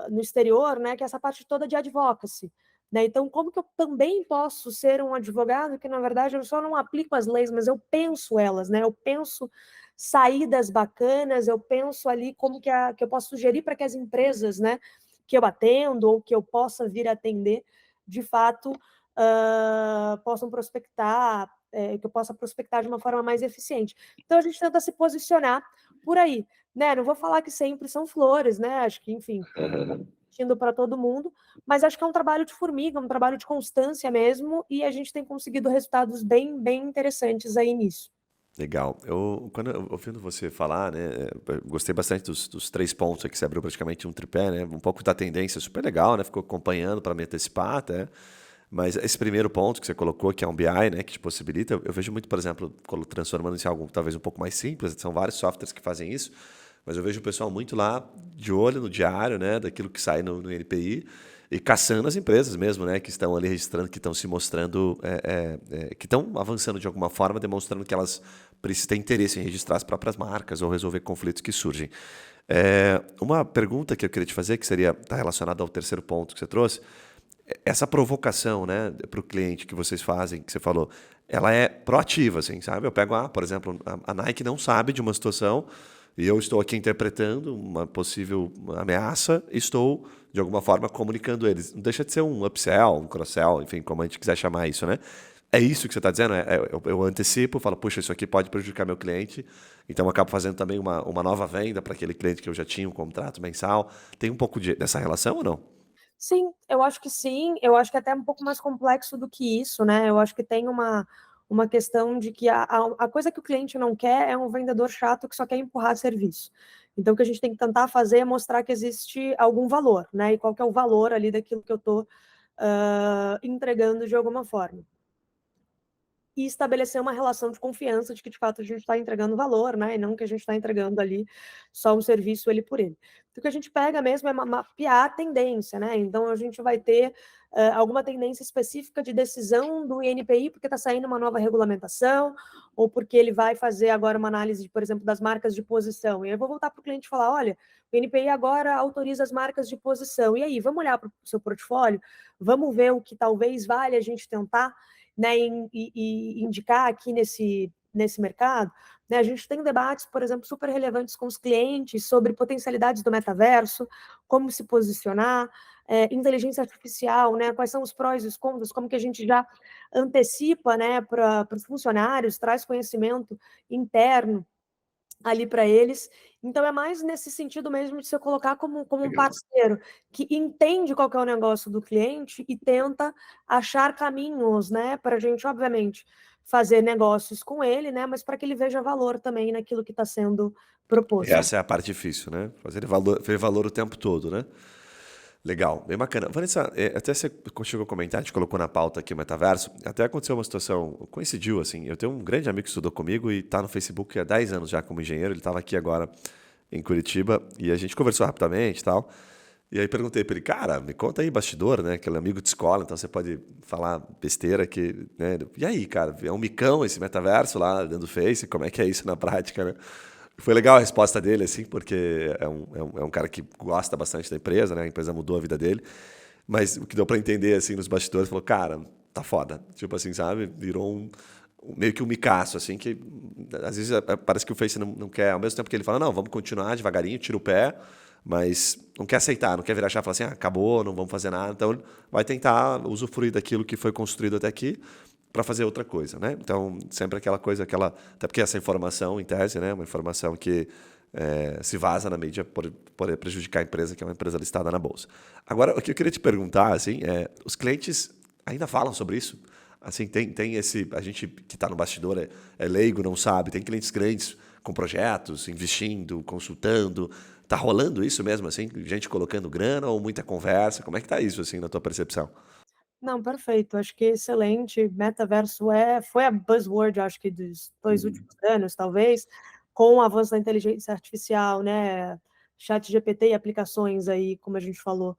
no exterior, né, que é essa parte toda de advocacy. Né? Então, como que eu também posso ser um advogado que, na verdade, eu só não aplico as leis, mas eu penso elas, né? Eu penso saídas bacanas, eu penso ali como que eu posso sugerir para que as empresas, né, que eu atendo ou que eu possa vir atender, de fato, possam prospectar, que eu possa prospectar de uma forma mais eficiente. Então, a gente tenta se posicionar por aí. Né? Não vou falar que sempre são flores, né? Acho que, enfim, indo para todo mundo, mas acho que é um trabalho de formiga, um trabalho de constância mesmo, e a gente tem conseguido resultados bem, bem interessantes aí nisso. Legal. Quando ouvindo você falar, né, gostei bastante dos 3 pontos aqui, você abriu praticamente um tripé, né, um pouco da tendência, super legal, né, ficou acompanhando para me antecipar até, mas esse primeiro ponto que você colocou, que é um BI, né, que te possibilita, eu vejo muito, por exemplo, transformando isso em algo talvez um pouco mais simples, são vários softwares que fazem isso, mas eu vejo o pessoal muito lá de olho no diário, né, daquilo que sai no NPI e caçando as empresas mesmo, né, que estão ali registrando, que estão se mostrando, que estão avançando de alguma forma, demonstrando que elas têm interesse em registrar as próprias marcas ou resolver conflitos que surgem. Uma pergunta que eu queria te fazer, que está relacionada ao terceiro ponto que você trouxe, essa provocação, né, para o cliente que vocês fazem, que você falou, ela é proativa, assim, sabe? Eu pego, por exemplo, a Nike não sabe de uma situação e eu estou aqui interpretando uma possível ameaça e estou, de alguma forma, comunicando eles. Não deixa de ser um upsell, um cross-sell, enfim, como a gente quiser chamar isso, né? É isso que você está dizendo? Eu antecipo, falo, puxa, isso aqui pode prejudicar meu cliente, então eu acabo fazendo também uma nova venda para aquele cliente que eu já tinha um contrato mensal. Tem um pouco dessa relação ou não? Sim, eu acho que sim. Eu acho que é até um pouco mais complexo do que isso, né? Eu acho que tem uma questão de que a coisa que o cliente não quer é um vendedor chato que só quer empurrar serviço. Então, o que a gente tem que tentar fazer é mostrar que existe algum valor, né? E qual que é o valor ali daquilo que eu estou entregando de alguma forma. E estabelecer uma relação de confiança de que, de fato, a gente está entregando valor, né? E não que a gente está entregando ali só um serviço ele por ele. Então, o que a gente pega mesmo é mapear a tendência, né? Então, a gente vai ter alguma tendência específica de decisão do INPI, porque está saindo uma nova regulamentação, ou porque ele vai fazer agora uma análise, por exemplo, das marcas de posição. E aí eu vou voltar para o cliente e falar, olha, o INPI agora autoriza as marcas de posição. E aí, vamos olhar para o seu portfólio? Vamos ver o que talvez valha a gente tentar, né, e indicar aqui nesse mercado, né, a gente tem debates, por exemplo, super relevantes com os clientes sobre potencialidades do metaverso, como se posicionar, inteligência artificial, né, quais são os prós e os contras, como que a gente já antecipa, né, para os funcionários, traz conhecimento interno ali para eles. Então, é mais nesse sentido mesmo de se colocar como um Legal. parceiro que entende qual que é o negócio do cliente e tenta achar caminhos, né, para a gente, obviamente, fazer negócios com ele, né, mas para que ele veja valor também naquilo que está sendo proposto. Essa é a parte difícil, né? Fazer ver valor o tempo todo, né? Legal, bem bacana. Vanessa, até você chegou a comentar, a gente colocou na pauta aqui o metaverso, até aconteceu uma situação, coincidiu assim, eu tenho um grande amigo que estudou comigo e está no Facebook há 10 anos já como engenheiro, ele estava aqui agora em Curitiba e a gente conversou rapidamente e tal, e aí perguntei para ele, cara, me conta aí bastidor, né, aquele amigo de escola, então você pode falar besteira que, né, e aí, cara, é um micão esse metaverso lá dentro do Face, como é que é isso na prática, né? Foi legal a resposta dele, assim, porque é um cara que gosta bastante da empresa, né? A empresa mudou a vida dele. Mas o que deu para entender, assim, nos bastidores, falou, cara, tá foda. Tipo assim, sabe? Virou meio que um micaço, assim, que às vezes parece que o Face não quer, ao mesmo tempo que ele fala, não, vamos continuar devagarinho, tira o pé, mas não quer aceitar, não quer virar chave e falar assim, acabou, não vamos fazer nada. Então, vai tentar usufruir daquilo que foi construído até aqui, para fazer outra coisa, né? Então, sempre aquela coisa, até porque essa informação, em tese, né, uma informação que se vaza na mídia pode prejudicar a empresa, que é uma empresa listada na bolsa. Agora, o que eu queria te perguntar, assim, os clientes ainda falam sobre isso? Assim, tem esse. A gente que está no bastidor é leigo, não sabe. Tem clientes grandes com projetos, investindo, consultando. Tá rolando isso mesmo, assim? Gente colocando grana ou muita conversa? Como é que tá isso, assim, na tua percepção? Não, perfeito. Acho que excelente. Metaverso foi a buzzword, acho que dos 2 últimos anos, talvez, com o avanço da inteligência artificial, né? ChatGPT e aplicações aí, como a gente falou.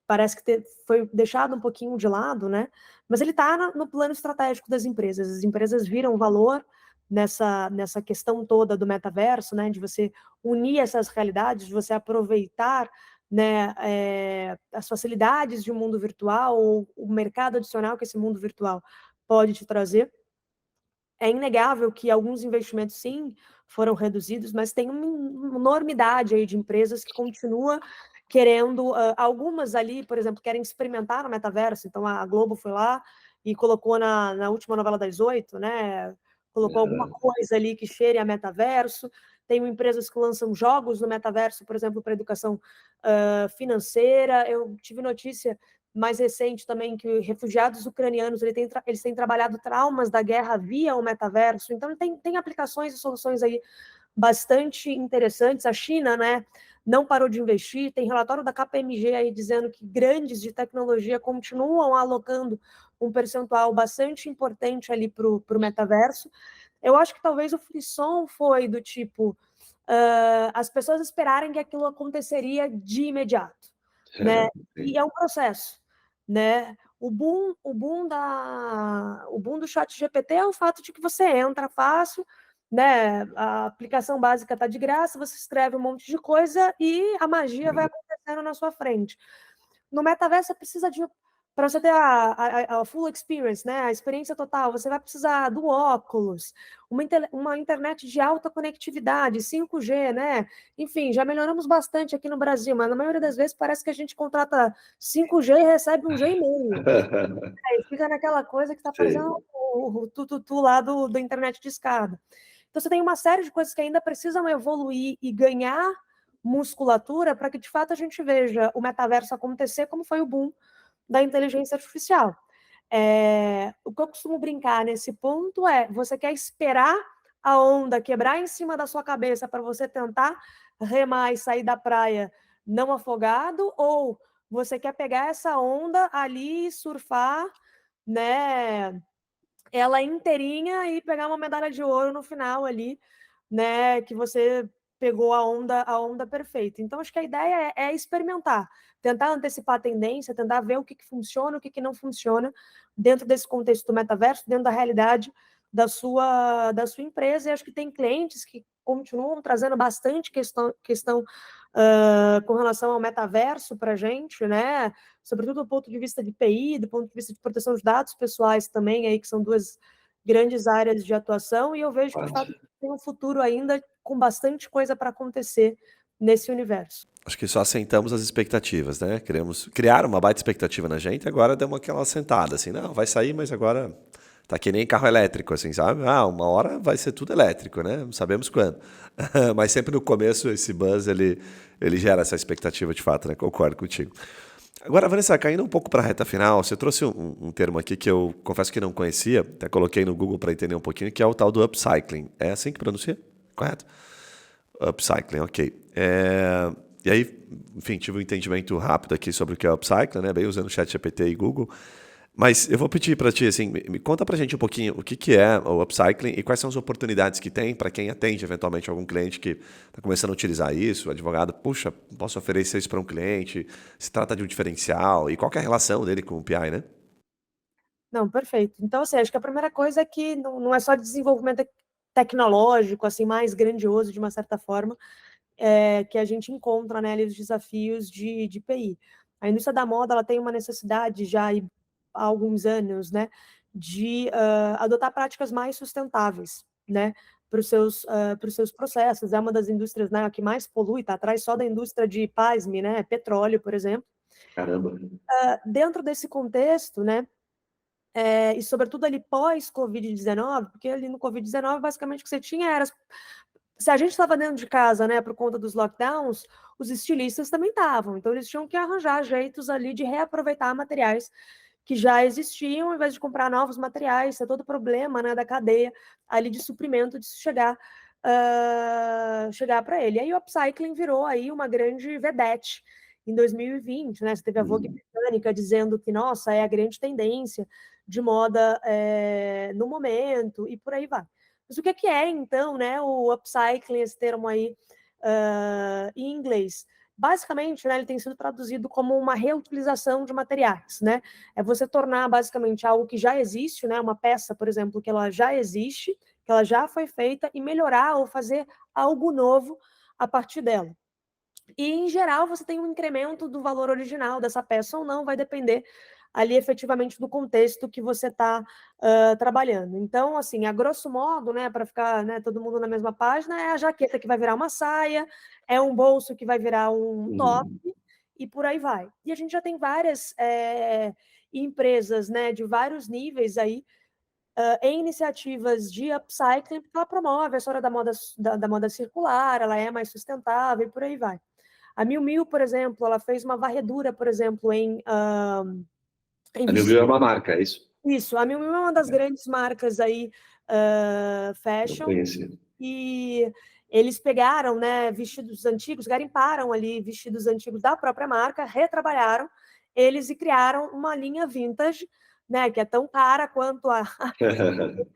Parece que foi deixado um pouquinho de lado, né? Mas ele está no plano estratégico das empresas. As empresas viram valor nessa questão toda do metaverso, né? De você unir essas realidades, de você aproveitar, né, as facilidades de um mundo virtual ou o mercado adicional que esse mundo virtual pode te trazer. É inegável que alguns investimentos, sim, foram reduzidos, mas tem uma enormidade aí de empresas que continua querendo, algumas ali, por exemplo, querem experimentar no metaverso, então a Globo foi lá e colocou na última novela das 8, né, colocou alguma coisa ali que cheire a metaverso. Tem empresas que lançam jogos no metaverso, por exemplo, para educação financeira. Eu tive notícia mais recente também que refugiados ucranianos eles têm trabalhado traumas da guerra via o metaverso, então tem aplicações e soluções aí bastante interessantes. A China, né, não parou de investir, tem relatório da KPMG aí dizendo que grandes de tecnologia continuam alocando um percentual bastante importante ali para o metaverso. Eu acho que talvez o frisson foi do tipo, as pessoas esperarem que aquilo aconteceria de imediato, né? E é um processo, né? O boom do chat GPT é o fato de que você entra fácil, né? A aplicação básica está de graça, você escreve um monte de coisa e a magia vai acontecendo na sua frente. No metaverso, você precisa de. Para você ter a full experience, né? A experiência total, você vai precisar do óculos, uma internet de alta conectividade, 5G, né? Enfim, já melhoramos bastante aqui no Brasil, mas na maioria das vezes parece que a gente contrata 5G e recebe um G e meio. Aí fica naquela coisa que está parecendo Sei. o tututu lá do internet de escada. Então, você tem uma série de coisas que ainda precisam evoluir e ganhar musculatura para que, de fato, a gente veja o metaverso acontecer como foi o boom da inteligência artificial. O que eu costumo brincar nesse ponto é: você quer esperar a onda quebrar em cima da sua cabeça para você tentar remar e sair da praia não afogado, ou você quer pegar essa onda ali e surfar, né, ela inteirinha e pegar uma medalha de ouro no final ali, né, que você pegou a onda perfeita. Então, acho que a ideia é experimentar, tentar antecipar a tendência, tentar ver o que funciona, o que não funciona dentro desse contexto do metaverso, dentro da realidade da sua empresa. E acho que tem clientes que continuam trazendo bastante questão com relação ao metaverso para a gente, né? Sobretudo do ponto de vista de TI, do ponto de vista de proteção de dados pessoais também, aí, que são duas grandes áreas de atuação, e eu vejo que, de fato, tem um futuro ainda com bastante coisa para acontecer nesse universo. Acho que só assentamos as expectativas, né? Queremos criar uma baita expectativa na gente, agora demos aquela sentada, assim, não, vai sair, mas agora tá que nem carro elétrico, assim, sabe? Ah, uma hora vai ser tudo elétrico, né? Não sabemos quando. Mas sempre no começo esse buzz, ele gera essa expectativa de fato, né? Concordo contigo. Agora, Vanessa, caindo um pouco para a reta final, você trouxe um termo aqui que eu confesso que não conhecia, até coloquei no Google para entender um pouquinho, que é o tal do upcycling. É assim que pronuncia? Correto? Upcycling, ok. E aí, enfim, tive um entendimento rápido aqui sobre o que é upcycling, né? Bem usando o ChatGPT e Google. Mas eu vou pedir para ti, assim, me conta pra gente um pouquinho o que é o upcycling e quais são as oportunidades que tem para quem atende eventualmente algum cliente que está começando a utilizar isso, o advogado, puxa, posso oferecer isso para um cliente, se trata de um diferencial e qual que é a relação dele com o PI, né? Não, perfeito. Então, assim, acho que a primeira coisa é que não é só desenvolvimento tecnológico, assim, mais grandioso, de uma certa forma, que a gente encontra, né, ali os desafios de PI. A indústria da moda, ela tem uma necessidade já há alguns anos, né, de adotar práticas mais sustentáveis, né, para os seus processos. É uma das indústrias, né, que mais polui, está atrás só da indústria de, pasme, né, petróleo, por exemplo. Caramba. Dentro desse contexto, né, e sobretudo ali pós-Covid-19, porque ali no Covid-19, basicamente, o que você tinha era. Se a gente estava dentro de casa, né, por conta dos lockdowns, os estilistas também estavam. Então, eles tinham que arranjar jeitos ali de reaproveitar materiais que já existiam, ao invés de comprar novos materiais, ter todo o problema, né, da cadeia ali de suprimento de chegar para ele. E aí o upcycling virou aí uma grande vedete em 2020, né? Você teve a Vogue britânica dizendo que, nossa, é a grande tendência de moda no momento, e por aí vai. Mas o que é, então, né, o upcycling, esse termo aí em inglês? Basicamente, né, ele tem sido traduzido como uma reutilização de materiais, né? É você tornar basicamente algo que já existe, né? Uma peça, por exemplo, que ela já existe, que ela já foi feita, e melhorar ou fazer algo novo a partir dela. E, em geral, você tem um incremento do valor original dessa peça ou não, vai depender ali efetivamente do contexto que você está trabalhando. Então, assim, a grosso modo, né, para ficar, né, todo mundo na mesma página, é a jaqueta que vai virar uma saia, é um bolso que vai virar um top, e por aí vai. E a gente já tem várias empresas, né, de vários níveis aí, em iniciativas de upcycling, porque ela promove a história da moda circular, ela é mais sustentável e por aí vai. A Miu Miu, por exemplo, ela fez uma varredura, por exemplo, em A Miu Miu vestido. é uma marca, é isso? Isso, a Miu Miu é uma das grandes marcas aí Não fashion, conheci. e eles pegaram, né, vestidos antigos, garimparam ali vestidos antigos da própria marca, retrabalharam eles e criaram uma linha vintage, né, que é tão cara quanto a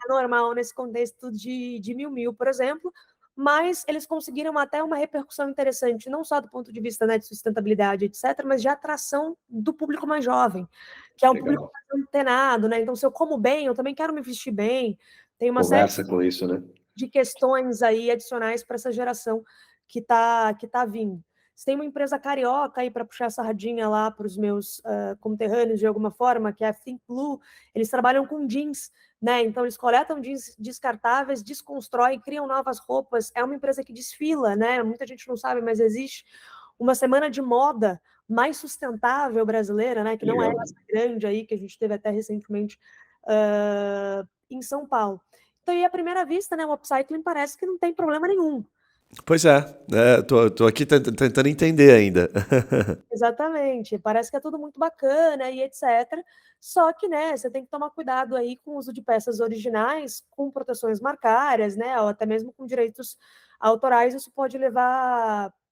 normal nesse contexto de Miu Miu, por exemplo, mas eles conseguiram até uma repercussão interessante, não só do ponto de vista, né, de sustentabilidade, etc., mas de atração do público mais jovem, que é um público Legal. mais antenado, né? Então, se eu como bem, eu também quero me vestir bem. Tem uma série Conversa com isso, né? de questões aí adicionais para essa geração que tá vindo. Se tem uma empresa carioca aí para puxar a sardinha lá para os meus conterrâneos de alguma forma, que é a Think Blue, eles trabalham com jeans, né? Então eles coletam jeans descartáveis, desconstroem, criam novas roupas. É uma empresa que desfila, né? Muita gente não sabe, mas existe uma semana de moda mais sustentável brasileira, né? Que não é Legal. essa grande aí que a gente teve até recentemente em São Paulo. Então, e à primeira vista, né, o upcycling parece que não tem problema nenhum. Pois é, tô aqui tentando entender ainda. Exatamente, parece que é tudo muito bacana e etc. Só que, né, você tem que tomar cuidado aí com o uso de peças originais, com proteções marcárias, né, ou até mesmo com direitos autorais. Isso pode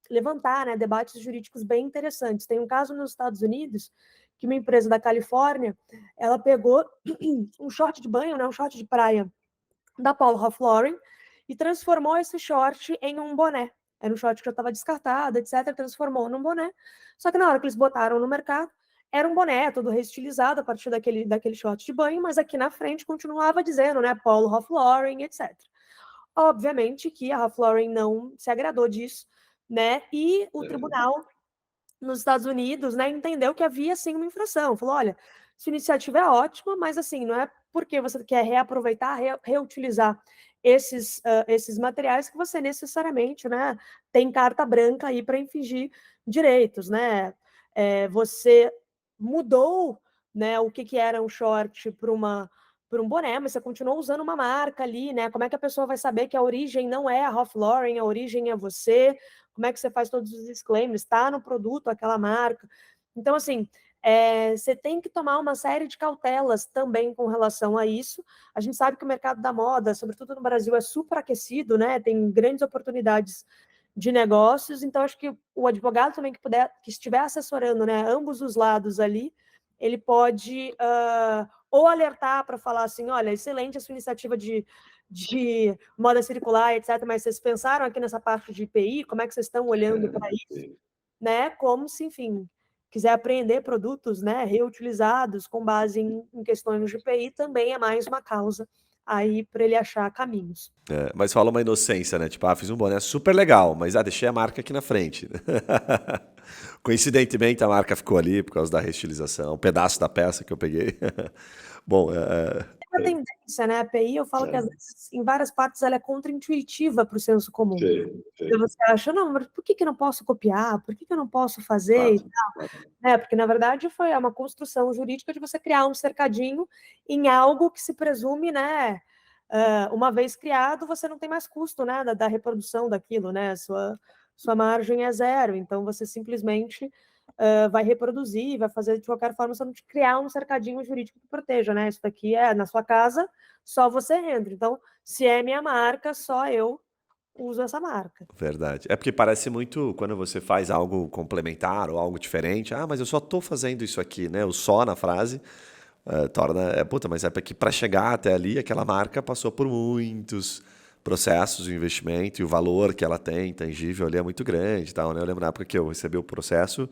levantar, né, debates jurídicos bem interessantes. Tem um caso nos Estados Unidos que uma empresa da Califórnia, ela pegou um short de banho, né, um short de praia da Paul Ralph Lauren e transformou esse short em um boné. Era um short que já estava descartado, etc. Transformou num boné. Só que na hora que eles botaram no mercado, era um boné todo reestilizado a partir daquele short de banho, mas aqui na frente continuava dizendo, né, Paul Ralph Lauren, etc. Obviamente que a Ralph Lauren não se agradou disso, né? E o tribunal nos Estados Unidos, né, entendeu que havia sim uma infração. Falou, olha, sua iniciativa é ótima, mas assim, não é porque você quer reaproveitar, reutilizar esses materiais que você necessariamente, né, tem carta branca aí para infringir direitos, né? Você mudou, né, o que era um short para um boné, mas você continuou usando uma marca ali, né? Como é que a pessoa vai saber que a origem não é a Ralph Lauren, a origem é você? Como é que você faz todos os disclaimers? Está no produto aquela marca. Então, assim, você tem que tomar uma série de cautelas também com relação a isso. A gente sabe que o mercado da moda, sobretudo no Brasil, é super aquecido, né? Tem grandes oportunidades de negócios. Então, acho que o advogado também que estiver assessorando, né, ambos os lados ali, ele pode ou alertar para falar assim, olha, excelente a sua iniciativa de moda circular, etc., mas vocês pensaram aqui nessa parte de IPI, como é que vocês estão olhando para isso? Né? Como se, enfim, quiser apreender produtos, né, reutilizados com base em questões de IPI, também é mais uma causa aí para ele achar caminhos. Mas rola uma inocência, né? Tipo, fiz um boné super legal, mas deixei a marca aqui na frente. Coincidentemente, a marca ficou ali por causa da reestilização, um pedaço da peça que eu peguei. Bom, É uma tendência, né? A API, eu falo que às vezes, em várias partes, ela é contraintuitiva para o senso comum. Então você acha, não, mas por que eu não posso copiar? Por que eu não posso fazer? Porque, na verdade, é uma construção jurídica de você criar um cercadinho em algo que se presume, né? Uma vez criado, você não tem mais custo, né, da reprodução daquilo, né? Sua margem é zero. Então, você simplesmente vai reproduzir, vai fazer de qualquer forma, só não te criar um cercadinho jurídico que proteja, né? Isso daqui é na sua casa, só você entra. Então, se é minha marca, só eu uso essa marca. Verdade. É porque parece muito quando você faz algo complementar ou algo diferente. Ah, mas eu só tô fazendo isso aqui, né? O só na frase torna. Puta, mas é porque para chegar até ali, aquela marca passou por muitos processos de investimento e o valor que ela tem, tangível ali, é muito grande e tal, né? Eu lembro na época que eu recebi o processo,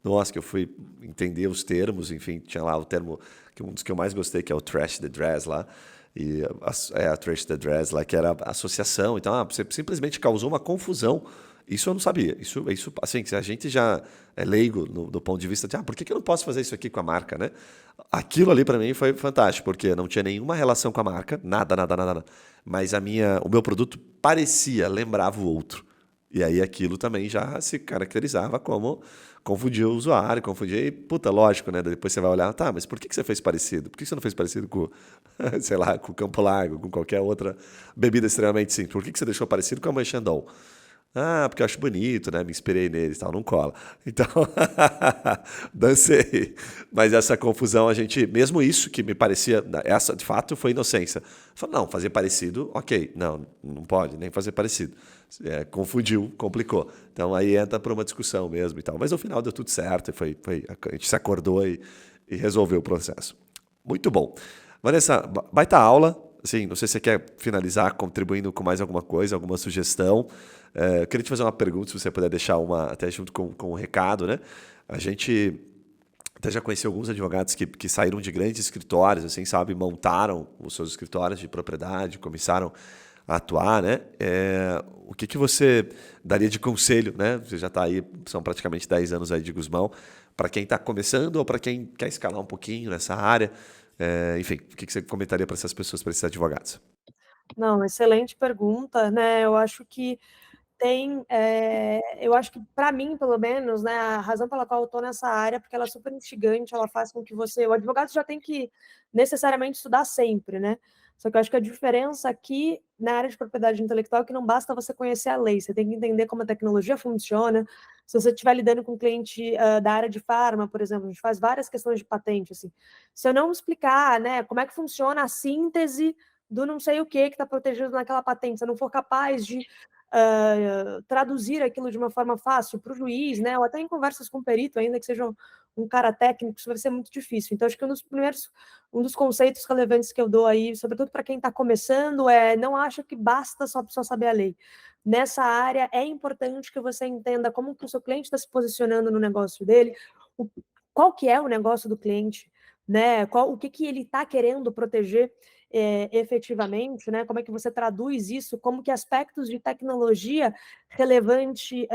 nossa, que eu fui entender os termos, enfim, tinha lá o termo, que um dos que eu mais gostei, que é o Trash the Dress lá, e a Trash the Dress lá, que era a associação. Então, você simplesmente causou uma confusão. Isso eu não sabia. Isso assim, se a gente já é leigo do ponto de vista de, por que eu não posso fazer isso aqui com a marca, né? Aquilo ali para mim foi fantástico, porque não tinha nenhuma relação com a marca, nada, nada, nada, nada. Mas o meu produto parecia, lembrava o outro. E aí aquilo também já se caracterizava como confundir o usuário, confundir, e, puta, lógico, né? Depois você vai olhar, tá, mas por que você fez parecido? Por que você não fez parecido com, sei lá, com o Campo Largo, com qualquer outra bebida extremamente simples? Por que você deixou parecido com a Mãe Shandong? Ah, porque eu acho bonito, né? Me inspirei neles e tal, não cola. Então, dancei. Mas essa confusão, a gente, mesmo isso que me parecia, essa de fato foi inocência. Falei, não, fazer parecido, ok. Não, não pode nem fazer parecido. Confundiu, complicou. Então aí entra para uma discussão mesmo e tal. Mas no final deu tudo certo, a gente se acordou e resolveu o processo. Muito bom. Vanessa, baita aula. Assim, não sei se você quer finalizar contribuindo com mais alguma coisa, alguma sugestão. Eu queria te fazer uma pergunta, se você puder deixar uma, até junto com o recado, né? A gente até já conheci alguns advogados que saíram de grandes escritórios, assim, sabe? Montaram os seus escritórios de propriedade, começaram a atuar, né? O que você daria de conselho, né? Você já está aí, são praticamente 10 anos aí de Gusmão, para quem está começando ou para quem quer escalar um pouquinho nessa área. Enfim, o que você comentaria para essas pessoas, para esses advogados? Não, excelente pergunta, né? Eu acho que eu acho que para mim, pelo menos, né, a razão pela qual eu estou nessa área, porque ela é super instigante, ela faz com que o advogado já tem que necessariamente estudar sempre, né? Só que eu acho que a diferença aqui na área de propriedade intelectual é que não basta você conhecer a lei, você tem que entender como a tecnologia funciona. Se você estiver lidando com um cliente da área de farma, por exemplo, a gente faz várias questões de patente, assim. Se eu não explicar, né, como é que funciona a síntese do não sei o que está protegido naquela patente, se eu não for capaz de traduzir aquilo de uma forma fácil para o juiz, né, ou até em conversas com o perito, ainda que seja um cara técnico, isso vai ser muito difícil. Então, acho que um dos conceitos relevantes que eu dou aí, sobretudo para quem está começando, não acha que basta só saber a lei. Nessa área, é importante que você entenda como que o seu cliente está se posicionando no negócio dele, qual que é o negócio do cliente, né, o que ele está querendo proteger efetivamente, né? Como é que você traduz isso? Como que aspectos de tecnologia relevante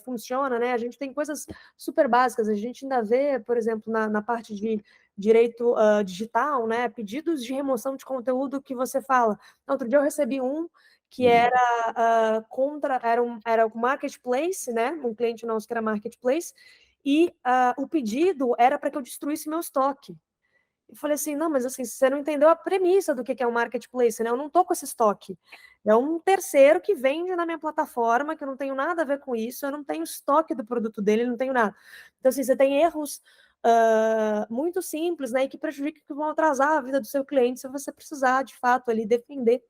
funciona, né? A gente tem coisas super básicas. A gente ainda vê, por exemplo, na parte de direito digital, né? Pedidos de remoção de conteúdo que você fala. Outro dia eu recebi um que era era um marketplace, né? Um cliente nosso que era marketplace, e o pedido era para que eu destruísse meu estoque. Eu falei assim, não, mas assim, você não entendeu a premissa do que é um marketplace, né? Eu não tô com esse estoque. É um terceiro que vende na minha plataforma, que eu não tenho nada a ver com isso, eu não tenho estoque do produto dele, não tenho nada. Então, assim, você tem erros muito simples, né? E que prejudicam, que vão atrasar a vida do seu cliente se você precisar, de fato, ali defender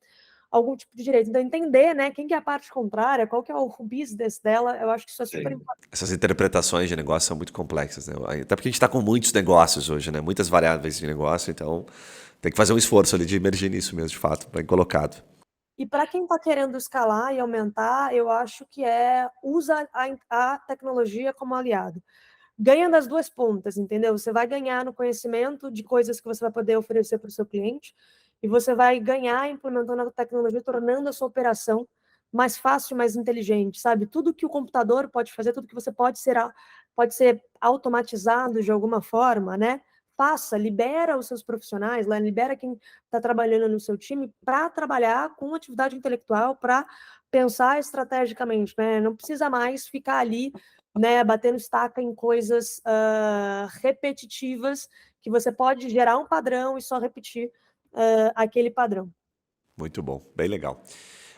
algum tipo de direito. Então, entender, né, quem que é a parte contrária, qual que é o business dela, eu acho que isso é super importante. Essas interpretações de negócio são muito complexas, né? Até porque a gente está com muitos negócios hoje, né? Muitas variáveis de negócio, então tem que fazer um esforço ali de emergir nisso mesmo, de fato, bem colocado. E para quem está querendo escalar e aumentar, eu acho que usa a tecnologia como aliado. Ganha das duas pontas, entendeu? Você vai ganhar no conhecimento de coisas que você vai poder oferecer para o seu cliente, e você vai ganhar implementando a tecnologia, tornando a sua operação mais fácil, mais inteligente, sabe? Tudo que o computador pode fazer, tudo que você pode ser automatizado de alguma forma, né? Faça, libera os seus profissionais, libera quem está trabalhando no seu time para trabalhar com atividade intelectual, para pensar estrategicamente, né? Não precisa mais ficar ali, né, batendo estaca em coisas repetitivas, que você pode gerar um padrão e só repetir aquele padrão. Muito bom, bem legal.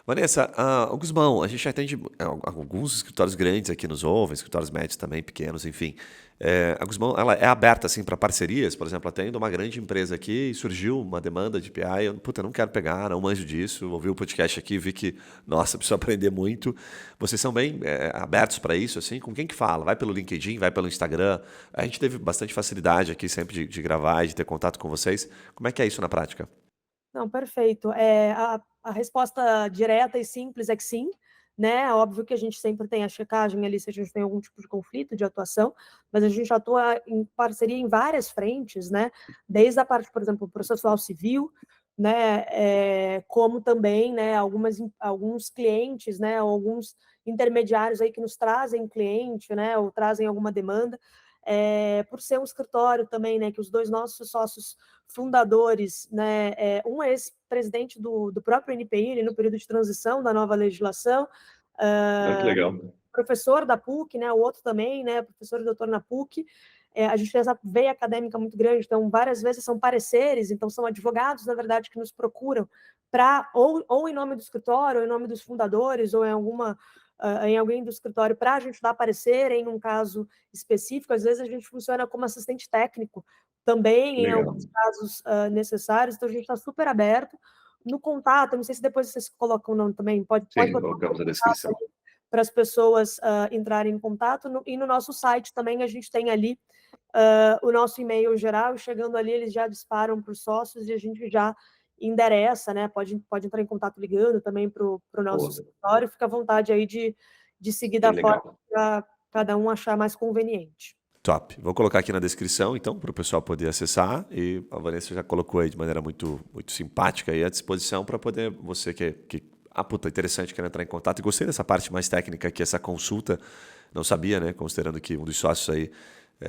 Vanessa, Guzmão, a gente atende alguns escritórios grandes aqui nos ouvem, escritórios médios também, pequenos, enfim. A Guzmão, ela é aberta assim para parcerias, por exemplo, atendo uma grande empresa aqui e surgiu uma demanda de PI, eu não quero pegar, não manjo disso, ouvi o podcast aqui, vi que, nossa, preciso aprender muito. Vocês são bem abertos para isso, assim? Com quem que fala? Vai pelo LinkedIn, vai pelo Instagram? A gente teve bastante facilidade aqui sempre de gravar e de ter contato com vocês. Como é que é isso na prática? Não, perfeito. A resposta direta e simples é que sim, né? Óbvio que a gente sempre tem a checagem ali se a gente tem algum tipo de conflito de atuação, mas a gente atua em parceria em várias frentes, né? Desde a parte, por exemplo, processual civil, né? Como também, né? Alguns clientes, né? Alguns intermediários aí que nos trazem cliente, né? Ou trazem alguma demanda. Por ser um escritório também, né? Que os dois nossos sócios fundadores, né? Um é ex-presidente do próprio NPI, ele no período de transição da nova legislação, Que legal. professor da PUC, né? O outro também, né? Professor e doutor na PUC. A gente tem essa veia acadêmica muito grande, então várias vezes são pareceres, então são advogados, na verdade, que nos procuram para, ou em nome do escritório, ou em nome dos fundadores, ou em alguém do escritório para a gente dar parecer em um caso específico. Às vezes a gente funciona como assistente técnico também, em alguns casos necessários, então a gente está super aberto. No contato, não sei se depois vocês colocam o nome também, pode Sim, botar colocamos na descrição. para as pessoas entrarem em contato. E no nosso site também a gente tem ali o nosso e-mail geral, chegando ali eles já disparam para os sócios e a gente já endereça, né? Pode entrar em contato ligando também para o nosso escritório, fica à vontade aí de seguir da forma para cada um achar mais conveniente. Top. Vou colocar aqui na descrição, então, para o pessoal poder acessar. E a Vanessa já colocou aí de maneira muito, muito simpática aí à disposição para poder, você que interessante, quer entrar em contato. E gostei dessa parte mais técnica aqui, essa consulta. Não sabia, né? Considerando que um dos sócios aí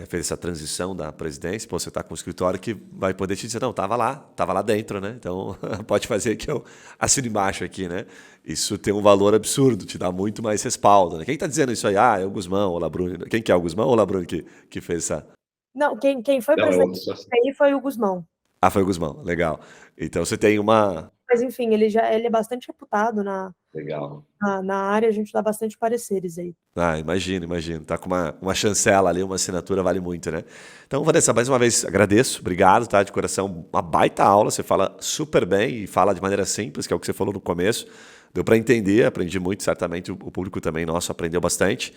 fez essa transição da presidência, pô, você está com um escritório que vai poder te dizer, não, estava lá dentro, né? Então, pode fazer que eu assino embaixo aqui, né? Isso tem um valor absurdo, te dá muito mais respaldo, né? Quem está dizendo isso aí? É o Guzmão, ou o Labruni. Quem que é o Guzmão ou o Labruni que fez essa... Não, quem foi presidente aí foi o Guzmão. Foi o Guzmão, legal. Então, você tem uma... Mas, enfim, ele é bastante reputado Legal. Na área, a gente dá bastante pareceres aí. Imagino. Tá com uma chancela ali, uma assinatura vale muito, né? Então, Vanessa, mais uma vez agradeço, obrigado, tá? De coração, uma baita aula, você fala super bem e fala de maneira simples, que é o que você falou no começo. Deu para entender, aprendi muito, certamente o público também nosso aprendeu bastante.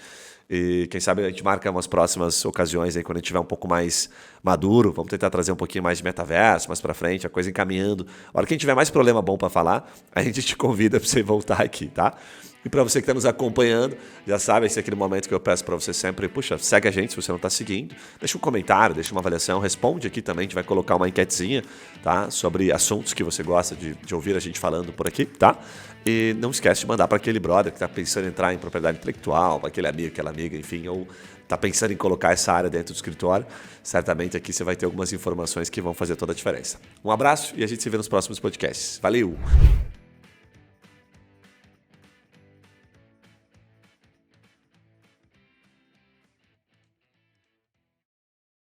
E quem sabe a gente marca umas próximas ocasiões aí, quando a gente estiver um pouco mais maduro. Vamos tentar trazer um pouquinho mais de metaverso, mais para frente, a coisa encaminhando. A hora que a gente tiver mais problema bom para falar, a gente te convida para você voltar aqui, tá? E para você que está nos acompanhando, já sabe, esse é aquele momento que eu peço para você sempre, puxa, segue a gente se você não está seguindo, deixa um comentário, deixa uma avaliação, responde aqui também, a gente vai colocar uma enquetezinha, tá? Sobre assuntos que você gosta de ouvir a gente falando por aqui, tá? E não esquece de mandar para aquele brother que está pensando em entrar em propriedade intelectual, aquele amigo, aquela amiga, enfim, ou está pensando em colocar essa área dentro do escritório. Certamente aqui você vai ter algumas informações que vão fazer toda a diferença. Um abraço e a gente se vê nos próximos podcasts. Valeu!